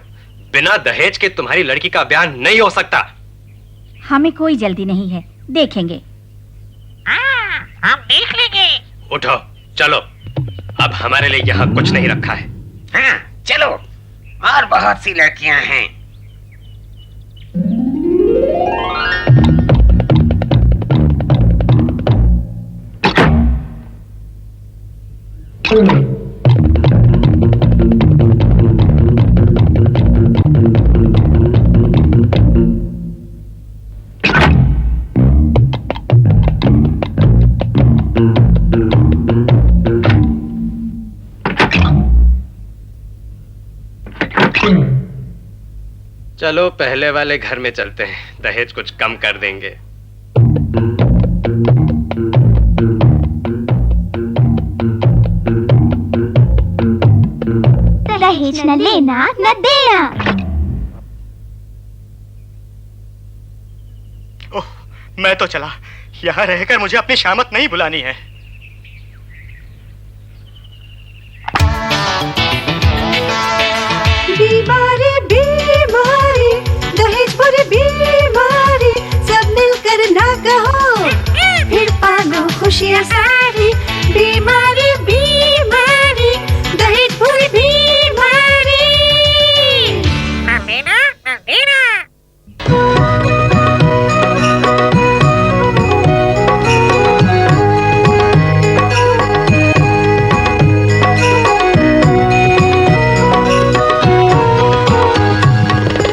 बिना दहेज के तुम्हारी लड़की का ब्याह नहीं हो सकता। हमें कोई जल्दी नहीं है, देखेंगे। हम देख लेंगे। उठो, चलो। अब हमारे लिए यहाँ कुछ नहीं रखा है। हाँ, चलो। और बहुत सी लड़कियां हैं। चलो पहले वाले घर में चलते हैं, दहेज कुछ कम कर देंगे। दहेज न लेना न देना। ओह, मैं तो चला। यहाँ रहकर मुझे अपनी शामत नहीं बुलानी है। दीवारे खुशियाँ सारी, बीमारी बीमारी, दहेज बुरी बीमारी। अंधेरा अंधेरा।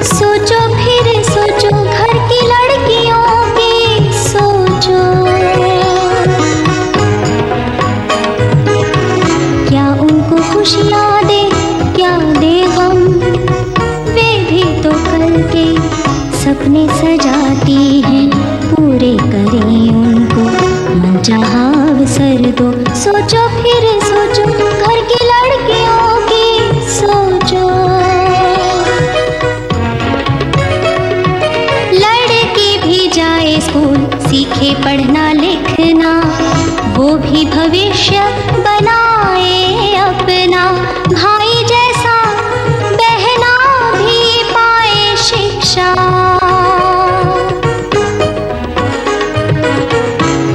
सोचो फिर सोचो घर की लड़कियों की सोचो, क्या उनको खुशियाँ दे क्या दे गम, वे भी तो कल के सपने सजाती हैं, पूरे करें उनको मनचाहा अवसर दो। सोचो फिर सोचो घर की लड़कियों की सोचो, लड़की भी जाए स्कूल सीखे पढ़ना लिखना, वो भी भविष्य बनाए अपना, भाई जैसा बहना भी पाए शिक्षा।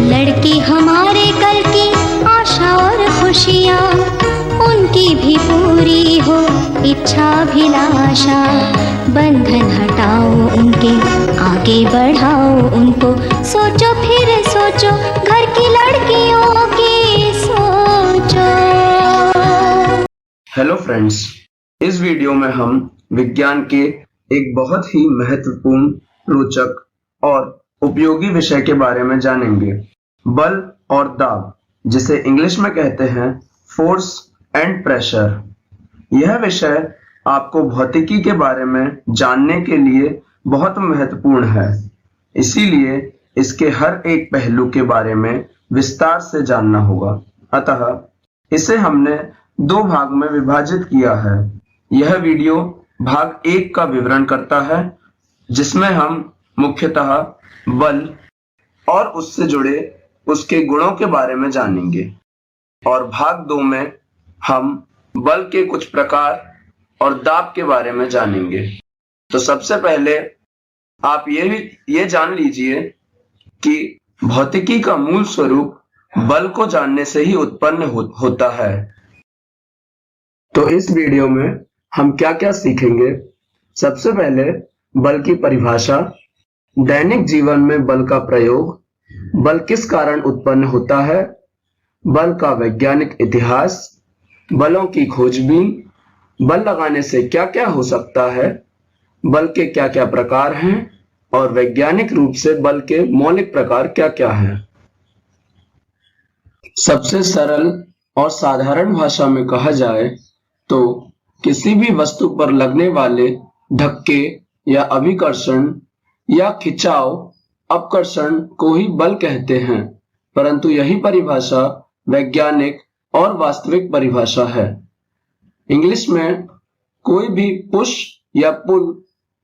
लड़की हमारे कल की आशा और खुशियाँ, उनकी भी पूरी हो इच्छाभिलाषा, बंधन हटाओ उनके आगे बढ़ाओ उनको। सोचो फिर सोचो घर की लड़कियों की सोचो। हेलो फ्रेंड्स, इस वीडियो में हम विज्ञान के एक बहुत ही महत्वपूर्ण, रोचक और उपयोगी विषय के बारे में जानेंगे, बल और दाब, जिसे इंग्लिश में कहते हैं फोर्स एंड प्रेशर। यह विषय आपको भौतिकी के बारे में जानने के लिए बहुत महत्वपूर्ण है, इसीलिए इसके हर एक पहलू के बारे में विस्तार से जानना होगा। अतः इसे हमने 2 भाग में विभाजित किया है। यह वीडियो भाग 1 का विवरण करता है, जिसमें हम मुख्यतः बल और उससे जुड़े उसके गुणों के बारे में जानेंगे, और भाग 2 में हम बल के कुछ प्रकार और दाब के बारे में जानेंगे। तो सबसे पहले आप ये जान लीजिए कि भौतिकी का मूल स्वरूप बल को जानने से ही उत्पन्न होता है। तो इस वीडियो में हम क्या क्या सीखेंगे। सबसे पहले बल की परिभाषा, दैनिक जीवन में बल का प्रयोग, बल किस कारण उत्पन्न होता है, बल का वैज्ञानिक इतिहास, बलों की खोजबीन, बल लगाने से क्या क्या हो सकता है, बल के क्या क्या प्रकार हैं, और वैज्ञानिक रूप से बल के मौलिक प्रकार क्या क्या हैं। सबसे सरल और साधारण भाषा में कहा जाए तो किसी भी वस्तु पर लगने वाले धक्के या अभिकर्षण या खिंचाव, अपकर्षण को ही बल कहते हैं, परंतु यही परिभाषा वैज्ञानिक और वास्तविक परिभाषा है। इंग्लिश में कोई भी पुश या पुल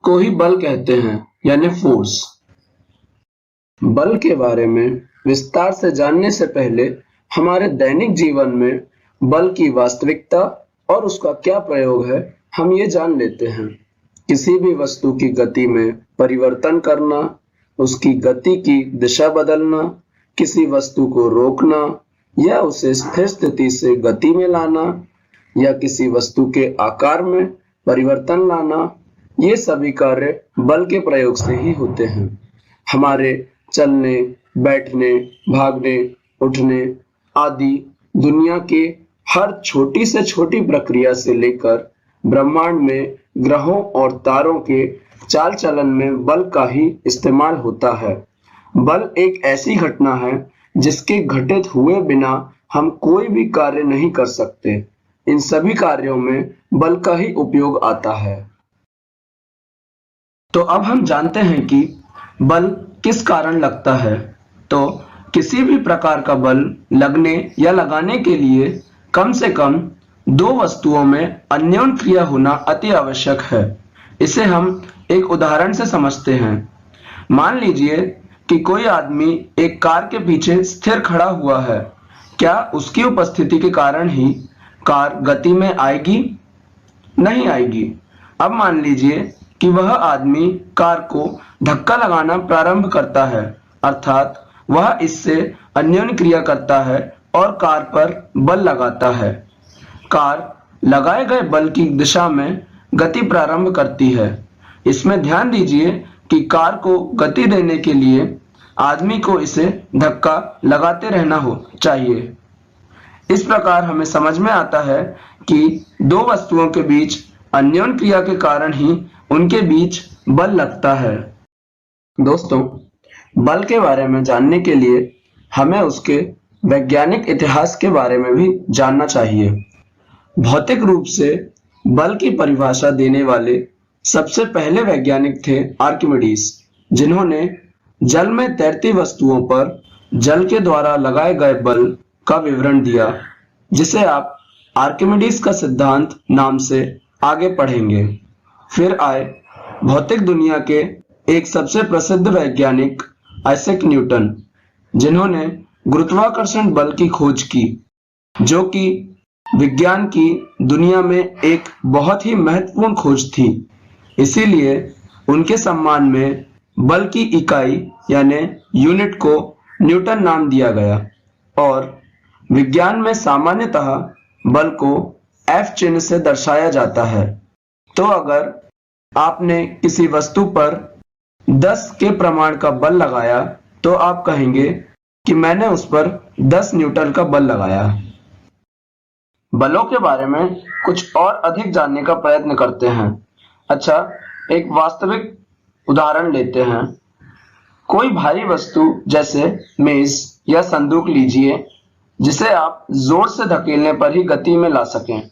को ही बल कहते हैं, यानी फोर्स। बल के बारे में विस्तार से जानने से पहले हमारे दैनिक जीवन में बल की वास्तविकता और उसका क्या प्रयोग है, हम ये जान लेते हैं। किसी भी वस्तु की गति में परिवर्तन करना, उसकी गति की दिशा बदलना, किसी वस्तु को रोकना या उसे स्थिर स्थिति से गति में लाना, या किसी वस्तु के आकार में परिवर्तन लाना, ये सभी कार्य बल के प्रयोग से ही होते हैं। हमारे चलने, बैठने, भागने, उठने आदि दुनिया के हर छोटी से छोटी प्रक्रिया से लेकर ब्रह्मांड में ग्रहों और तारों के चाल चलन में बल का ही इस्तेमाल होता है। बल एक ऐसी घटना है जिसके घटित हुए बिना हम कोई भी कार्य नहीं कर सकते। इन सभी कार्यों में बल का ही उपयोग आता है। तो अब हम जानते हैं कि बल किस कारण लगता है। तो किसी भी प्रकार का बल लगने या लगाने के लिए कम से कम 2 वस्तुओं में अन्योन्य क्रिया होना अति आवश्यक है। इसे हम एक उदाहरण से समझते हैं। मान लीजिए कि कोई आदमी एक कार के पीछे स्थिर खड़ा हुआ है। क्या उसकी उपस्थिति के कारण ही कार गति में आएगी? नहीं आएगी। अब मान लीजिए कि वह आदमी कार को धक्का लगाना प्रारंभ करता है, अर्थात वह इससे अन्योन्य क्रिया करता है और कार पर बल लगाता है। कार लगाए गए बल की दिशा में गति प्रारंभ करती है। इसमें ध्यान दीजिए कि कार को गति देने के लिए आदमी को इसे धक्का लगाते रहना चाहिए। इस प्रकार हमें समझ में आता है कि दो वस्तुओं के बीच अन्योन्य क्रिया के कारण ही उनके बीच बल लगता है। दोस्तों, बल के बारे में जानने के लिए हमें उसके वैज्ञानिक इतिहास के बारे में भी जानना चाहिए। भौतिक रूप से बल की परिभाषा देने वाले सबसे पहले वैज्ञानिक थे आर्किमिडीज, जिन्होंने जल में तैरती वस्तुओं पर जल के द्वारा लगाए गए बल का विवरण दिया, जिसे आप आर्किमिडीज का सिद्धांत नाम से आगे पढ़ेंगे। फिर आए भौतिक दुनिया के एक सबसे प्रसिद्ध वैज्ञानिक आइजैक न्यूटन, जिन्होंने गुरुत्वाकर्षण बल की खोज की, जो कि विज्ञान की दुनिया में एक बहुत ही महत्वपूर्ण खोज थी। इसीलिए उनके सम्मान में बल की इकाई यानी यूनिट को न्यूटन नाम दिया गया और विज्ञान में सामान्यतः बल को F चिन्ह से दर्शाया जाता है। तो अगर आपने किसी वस्तु पर 10 के प्रमाण का बल लगाया तो आप कहेंगे कि मैंने उस पर 10 न्यूटन का बल लगाया। बलों के बारे में कुछ और अधिक जानने का प्रयत्न करते हैं। अच्छा, एक वास्तविक उदाहरण लेते हैं। कोई भारी वस्तु जैसे मेज या संदूक लीजिए, जिसे आप जोर से धकेलने पर ही गति में ला सकें।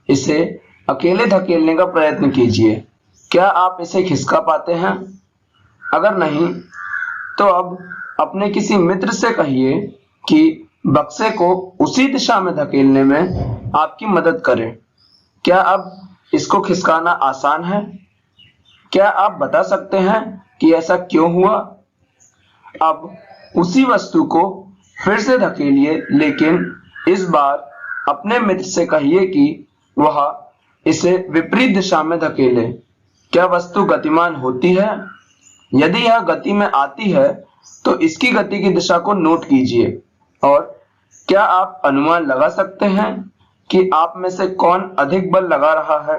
इसे अकेले धकेलने का प्रयत्न कीजिए। क्या आप इसे खिसका पाते हैं? अगर नहीं, तो अब अपने किसी मित्र से कहिए कि बक्से को उसी दिशा में धकेलने में आपकी मदद करे। क्या अब इसको खिसकाना आसान है? क्या आप बता सकते हैं कि ऐसा क्यों हुआ? अब उसी वस्तु को फिर से धकेलिए, लेकिन इस बार अपने मित्र से कहिए कि वह इसे विपरीत दिशा में धकेले। क्या वस्तु गतिमान होती है? यदि यह गति में आती है तो इसकी गति की दिशा को नोट कीजिए। और क्या आप अनुमान लगा सकते हैं कि आप में से कौन अधिक बल लगा रहा है?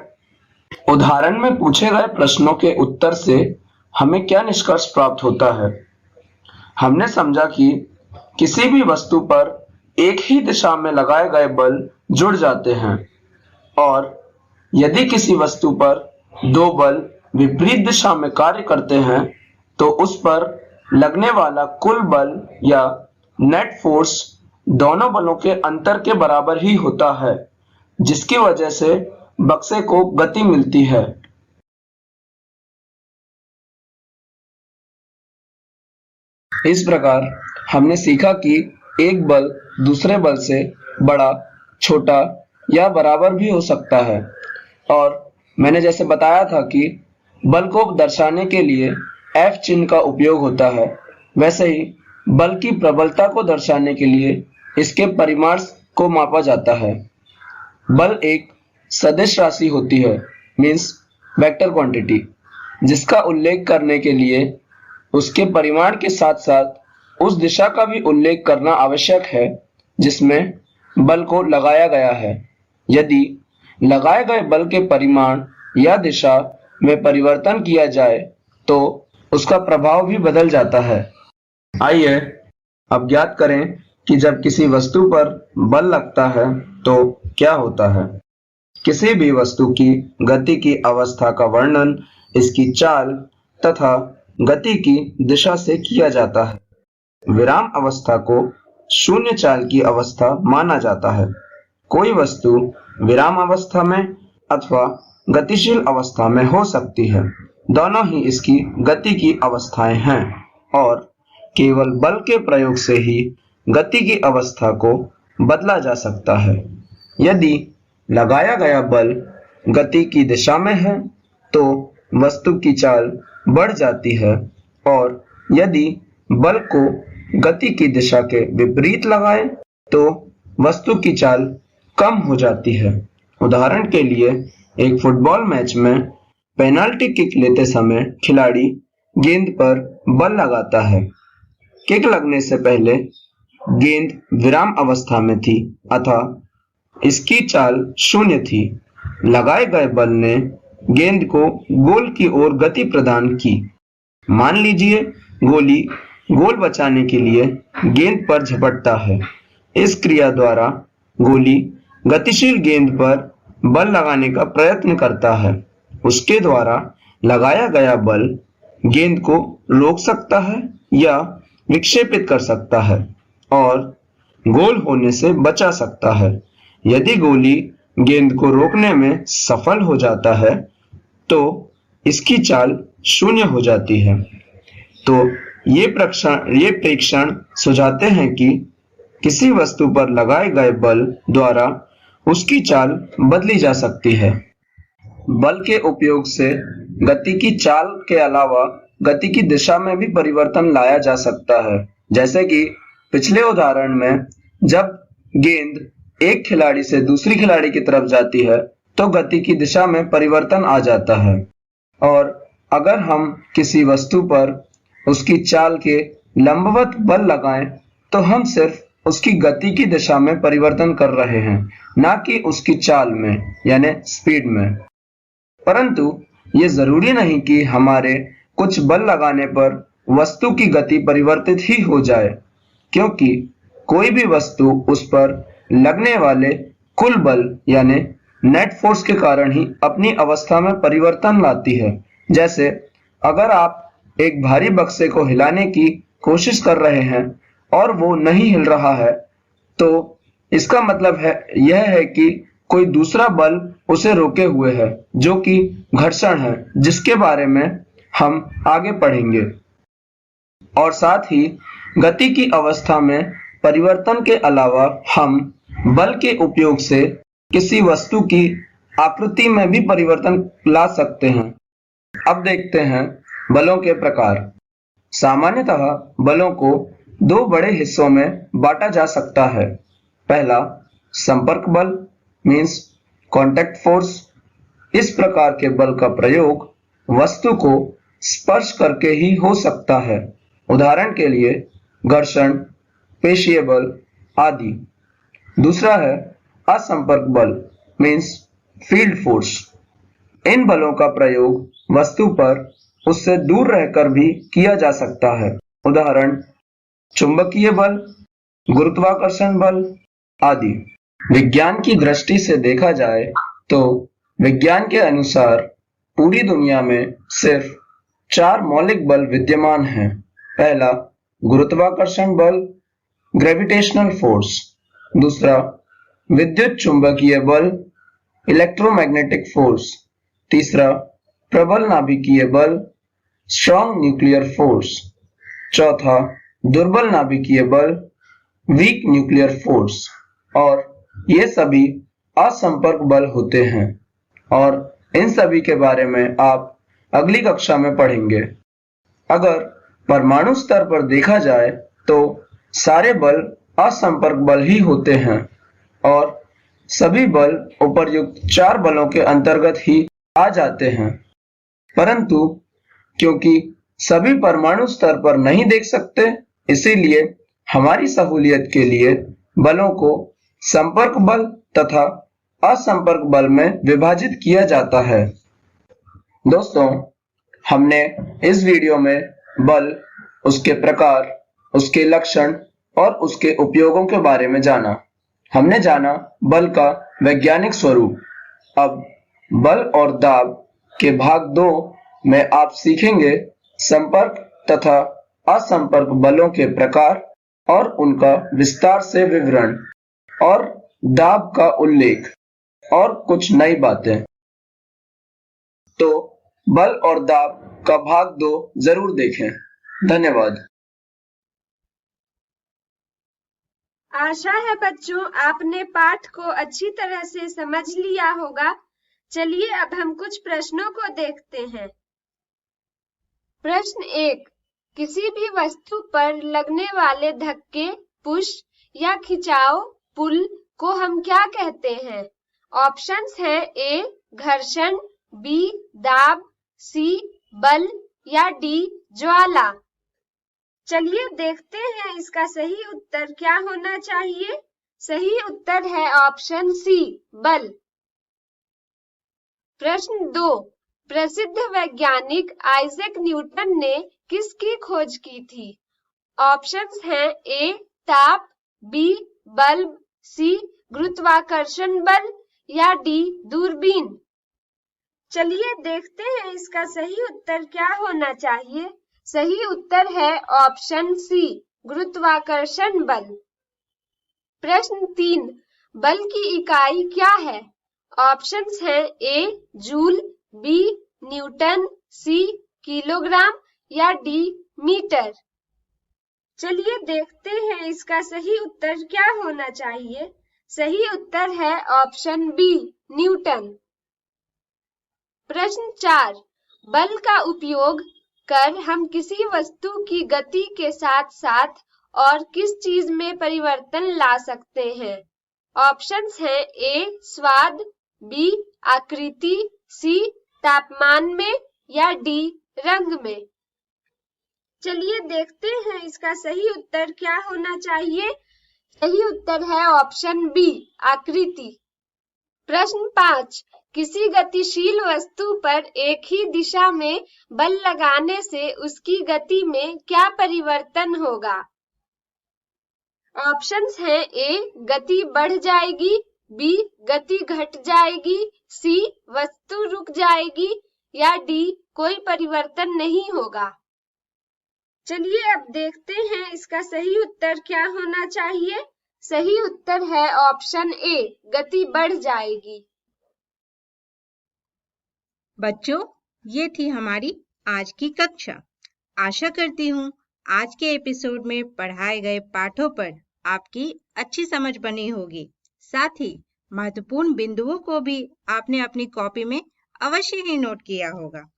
उदाहरण में पूछे गए प्रश्नों के उत्तर से हमें क्या निष्कर्ष प्राप्त होता है? हमने समझा कि किसी भी वस्तु पर एक ही दिशा में लगाए गए बल जुड़ जाते हैं और यदि किसी वस्तु पर दो बल विपरीत दिशा में कार्य करते हैं तो उस पर लगने वाला कुल बल या नेट फोर्स दोनों बलों के अंतर के बराबर ही होता है, जिसकी वजह से बक्से को गति मिलती है। इस प्रकार हमने सीखा कि एक बल दूसरे बल से बड़ा, छोटा या बराबर भी हो सकता है। और मैंने जैसे बताया था कि बल को दर्शाने के लिए F चिन्ह का उपयोग होता है, वैसे ही बल की प्रबलता को दर्शाने के लिए इसके परिमाण को मापा जाता है। बल एक सदिश राशि होती है, मीन्स वेक्टर क्वांटिटी, जिसका उल्लेख करने के लिए उसके परिमाण के साथ साथ उस दिशा का भी उल्लेख करना आवश्यक है जिसमें बल को लगाया गया है। यदि लगाए गए बल के परिमाण या दिशा में परिवर्तन किया जाए तो उसका प्रभाव भी बदल जाता है। आइए अब ज्ञात करें कि जब किसी वस्तु पर बल लगता है तो क्या होता है। किसी भी वस्तु की गति की अवस्था का वर्णन इसकी चाल तथा गति की दिशा से किया जाता है। विराम अवस्था को शून्य चाल की अवस्था माना जाता है। कोई वस्तु विराम अवस्था में अथवा गतिशील अवस्था में हो सकती है। दोनों ही इसकी गति की अवस्थाएं हैं और केवल बल के प्रयोग से ही गति की अवस्था को बदला जा सकता है। यदि लगाया गया बल गति की दिशा में है तो वस्तु की चाल बढ़ जाती है और यदि बल को गति की दिशा के विपरीत लगाए तो वस्तु की चाल कम हो जाती है। उदाहरण के लिए एक फुटबॉल मैच में पेनाल्टी किक लेते समय खिलाड़ी गेंद पर बल लगाता है। किक लगने से पहले गेंद विराम अवस्था में थी अतः इसकी चाल शून्य थी। लगाए गए बल ने गेंद को गोल की ओर गति प्रदान की। मान लीजिए गोली गोल बचाने के लिए गेंद पर झपटता है। इस क्रिया द्वारा गोली गतिशील गेंद पर बल लगाने का प्रयत्न करता है। उसके द्वारा लगाया गया बल गेंद को रोक सकता है या विक्षेपित कर सकता है और गोल होने से बचा सकता है। यदि गोली गेंद को रोकने में सफल हो जाता है तो इसकी चाल शून्य हो जाती है। तो ये प्रेक्षण सुझाते हैं कि किसी वस्तु पर लगाए गए बल द्वारा उसकी चाल बदली जा सकती है। बल के उपयोग से गति की चाल के अलावा गति की दिशा में भी परिवर्तन लाया जा सकता है। जैसे कि पिछले उदाहरण में जब गेंद एक खिलाड़ी से दूसरी खिलाड़ी की तरफ जाती है तो गति की दिशा में परिवर्तन आ जाता है। और अगर हम किसी वस्तु पर उसकी चाल के लंबवत बल लगाएं तो हम सिर्फ उसकी गति की दिशा में परिवर्तन कर रहे हैं, ना कि उसकी चाल में यानी स्पीड में। परंतु ये जरूरी नहीं कि हमारे कुछ बल लगाने पर वस्तु की गति परिवर्तित ही हो जाए, क्योंकि कोई भी वस्तु उस पर लगने वाले कुल बल यानी नेट फोर्स के कारण ही अपनी अवस्था में परिवर्तन लाती है। जैसे अगर आप एक भारी बक्से को हिलाने की कोशिश कर रहे हैं और वो नहीं हिल रहा है तो इसका मतलब यह है कि कोई दूसरा बल उसे रोके हुए है, जो कि घर्षण है, जिसके बारे में हम आगे पढ़ेंगे। और साथ ही गति की अवस्था में परिवर्तन के अलावा हम बल के उपयोग से किसी वस्तु की आकृति में भी परिवर्तन ला सकते हैं। अब देखते हैं बलों के प्रकार। सामान्यतः बलों को दो बड़े हिस्सों में बांटा जा सकता है। पहला संपर्क बल मीन्स कॉन्टैक्ट फोर्स। इस प्रकार के बल का प्रयोग वस्तु को स्पर्श करके ही हो सकता है। उदाहरण के लिए घर्षण, पेशीय बल आदि। दूसरा है असंपर्क बल मीन्स फील्ड फोर्स। इन बलों का प्रयोग वस्तु पर उससे दूर रहकर भी किया जा सकता है। उदाहरण चुंबकीय बल, गुरुत्वाकर्षण बल आदि। विज्ञान की दृष्टि से देखा जाए तो विज्ञान के अनुसार पूरी दुनिया में सिर्फ 4 मौलिक बल विद्यमान हैं। पहला गुरुत्वाकर्षण बल, ग्रेविटेशनल फोर्स। दूसरा विद्युत चुंबकीय बल, इलेक्ट्रोमैग्नेटिक फोर्स। तीसरा प्रबल नाभिकीय बल, स्ट्रॉन्ग न्यूक्लियर फोर्स। चौथा दुर्बल नाभिकीय बल, वीक न्यूक्लियर फोर्स। और ये सभी असंपर्क बल होते हैं और इन सभी के बारे में आप अगली कक्षा में पढ़ेंगे। अगर परमाणु स्तर पर देखा जाए तो सारे बल असंपर्क बल ही होते हैं और सभी बल उपर्युक्त 4 बलों के अंतर्गत ही आ जाते हैं। परंतु क्योंकि सभी परमाणु स्तर पर नहीं देख सकते, इसीलिए हमारी सहूलियत के लिए बलों को संपर्क बल तथा असंपर्क बल में विभाजित किया जाता है। दोस्तों, हमने इस वीडियो में बल, उसके प्रकार, उसके लक्षण और उसके उपयोगों के बारे में जाना। हमने जाना बल का वैज्ञानिक स्वरूप। अब बल और दाब के भाग 2 में आप सीखेंगे संपर्क तथा असंपर्क बलों के प्रकार और उनका विस्तार से विवरण और दाब का उल्लेख और कुछ नई बातें। तो बल और दाब का भाग 2 जरूर देखें। धन्यवाद। आशा है बच्चों आपने पाठ को अच्छी तरह से समझ लिया होगा। चलिए अब हम कुछ प्रश्नों को देखते हैं। प्रश्न 1, किसी भी वस्तु पर लगने वाले धक्के, पुश या खिंचाव, पुल को हम क्या कहते हैं? ऑप्शंस हैं ए घर्षण, बी दाब, सी बल या डी ज्वाला। चलिए देखते हैं इसका सही उत्तर क्या होना चाहिए। सही उत्तर है ऑप्शन सी, बल। प्रश्न 2, प्रसिद्ध वैज्ञानिक आइजैक न्यूटन ने किसकी खोज की थी? ऑप्शंस हैं ए ताप, बी बल्ब, सी गुरुत्वाकर्षण बल या डी दूरबीन। चलिए देखते हैं इसका सही उत्तर क्या होना चाहिए। सही उत्तर है ऑप्शन सी, गुरुत्वाकर्षण बल। प्रश्न 3, बल की इकाई क्या है? ऑप्शंस हैं ए जूल, बी न्यूटन, सी किलोग्राम या डी मीटर। चलिए देखते हैं इसका सही उत्तर क्या होना चाहिए। सही उत्तर है ऑप्शन बी, न्यूटन। प्रश्न 4, बल का उपयोग कर हम किसी वस्तु की गति के साथ साथ और किस चीज में परिवर्तन ला सकते हैं? ऑप्शंस हैं ए स्वाद, बी आकृति, सी तापमान में या डी रंग में। चलिए देखते हैं इसका सही उत्तर क्या होना चाहिए। सही उत्तर है ऑप्शन बी, आकृति। प्रश्न 5, किसी गतिशील वस्तु पर एक ही दिशा में बल लगाने से उसकी गति में क्या परिवर्तन होगा? ऑप्शंस हैं ए गति बढ़ जाएगी, बी गति घट जाएगी, सी वस्तु रुक जाएगी या डी कोई परिवर्तन नहीं होगा। चलिए अब देखते हैं इसका सही उत्तर क्या होना चाहिए। सही उत्तर है ऑप्शन ए, गति बढ़ जाएगी। बच्चों, ये थी हमारी आज की कक्षा। आशा करती हूँ आज के एपिसोड में पढ़ाए गए पाठों पर आपकी अच्छी समझ बनी होगी। साथ ही महत्वपूर्ण बिंदुओं को भी आपने अपनी कॉपी में अवश्य ही नोट किया होगा।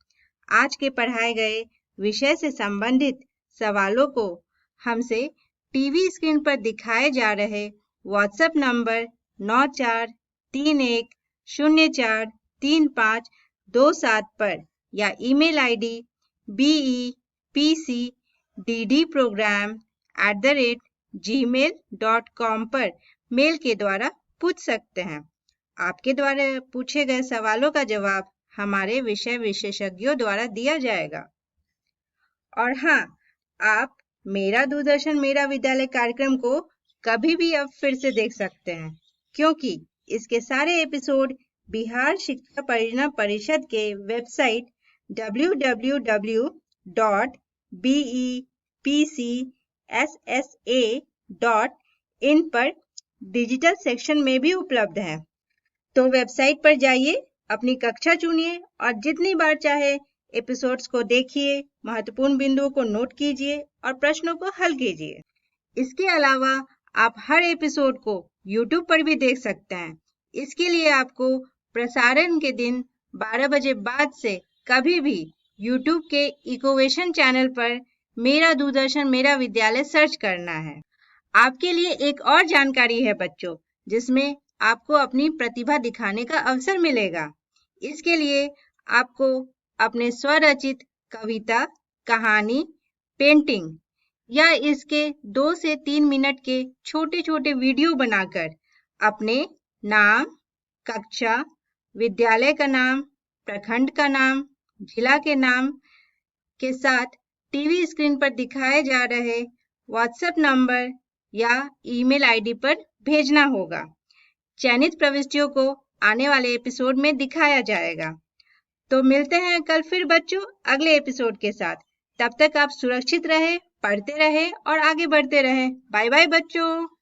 आज के पढ़ाए गए विषय से संबंधित सवालों को हमसे टीवी स्क्रीन पर दिखाए जा रहे व्हाट्सएप नंबर 9431043527 पर या ईमेल आईडी BEPCDDprogram@gmail.com पर मेल के द्वारा पूछ सकते हैं। आपके द्वारा पूछे गए सवालों का जवाब हमारे विषय विशेषज्ञों द्वारा दिया जाएगा। और हाँ, आप मेरा दूरदर्शन मेरा विद्यालय कार्यक्रम को कभी भी अब फिर से देख सकते हैं, क्योंकि इसके सारे एपिसोड बिहार शिक्षा परियोजना परिषद के वेबसाइट www.bepcssa.in पर डिजिटल सेक्शन में भी उपलब्ध है। तो वेबसाइट पर जाइए, अपनी कक्षा चुनिए और जितनी बार चाहे एपिसोड्स को देखिए, महत्वपूर्ण बिंदुओं को नोट कीजिए और प्रश्नों को हल कीजिए। इसके अलावा आप हर एपिसोड को YouTube पर भी देख सकते हैं। इसके लिए आपको प्रसारण के दिन 12 बजे बाद से कभी भी YouTube के इकोवेशन चैनल पर मेरा दूरदर्शन मेरा विद्यालय सर्च करना है। आपके लिए एक और जानकारी है बच्चों, जिसमें आपको अपनी प्रतिभा दिखाने का अवसर मिलेगा। इसके लिए आपको अपने स्वरचित कविता, कहानी, पेंटिंग या इसके 2 से 3 मिनट के छोटे छोटे वीडियो बनाकर अपने नाम, कक्षा, विद्यालय का नाम, प्रखंड का नाम, जिला के नाम के साथ टीवी स्क्रीन पर दिखाए जा रहे व्हाट्सएप नंबर या ईमेल आईडी पर भेजना होगा। चयनित प्रविष्टियों को आने वाले एपिसोड में दिखाया जाएगा। तो मिलते हैं कल फिर बच्चों अगले एपिसोड के साथ। तब तक आप सुरक्षित रहे, पढ़ते रहे और आगे बढ़ते रहे। बाय बाय बच्चों।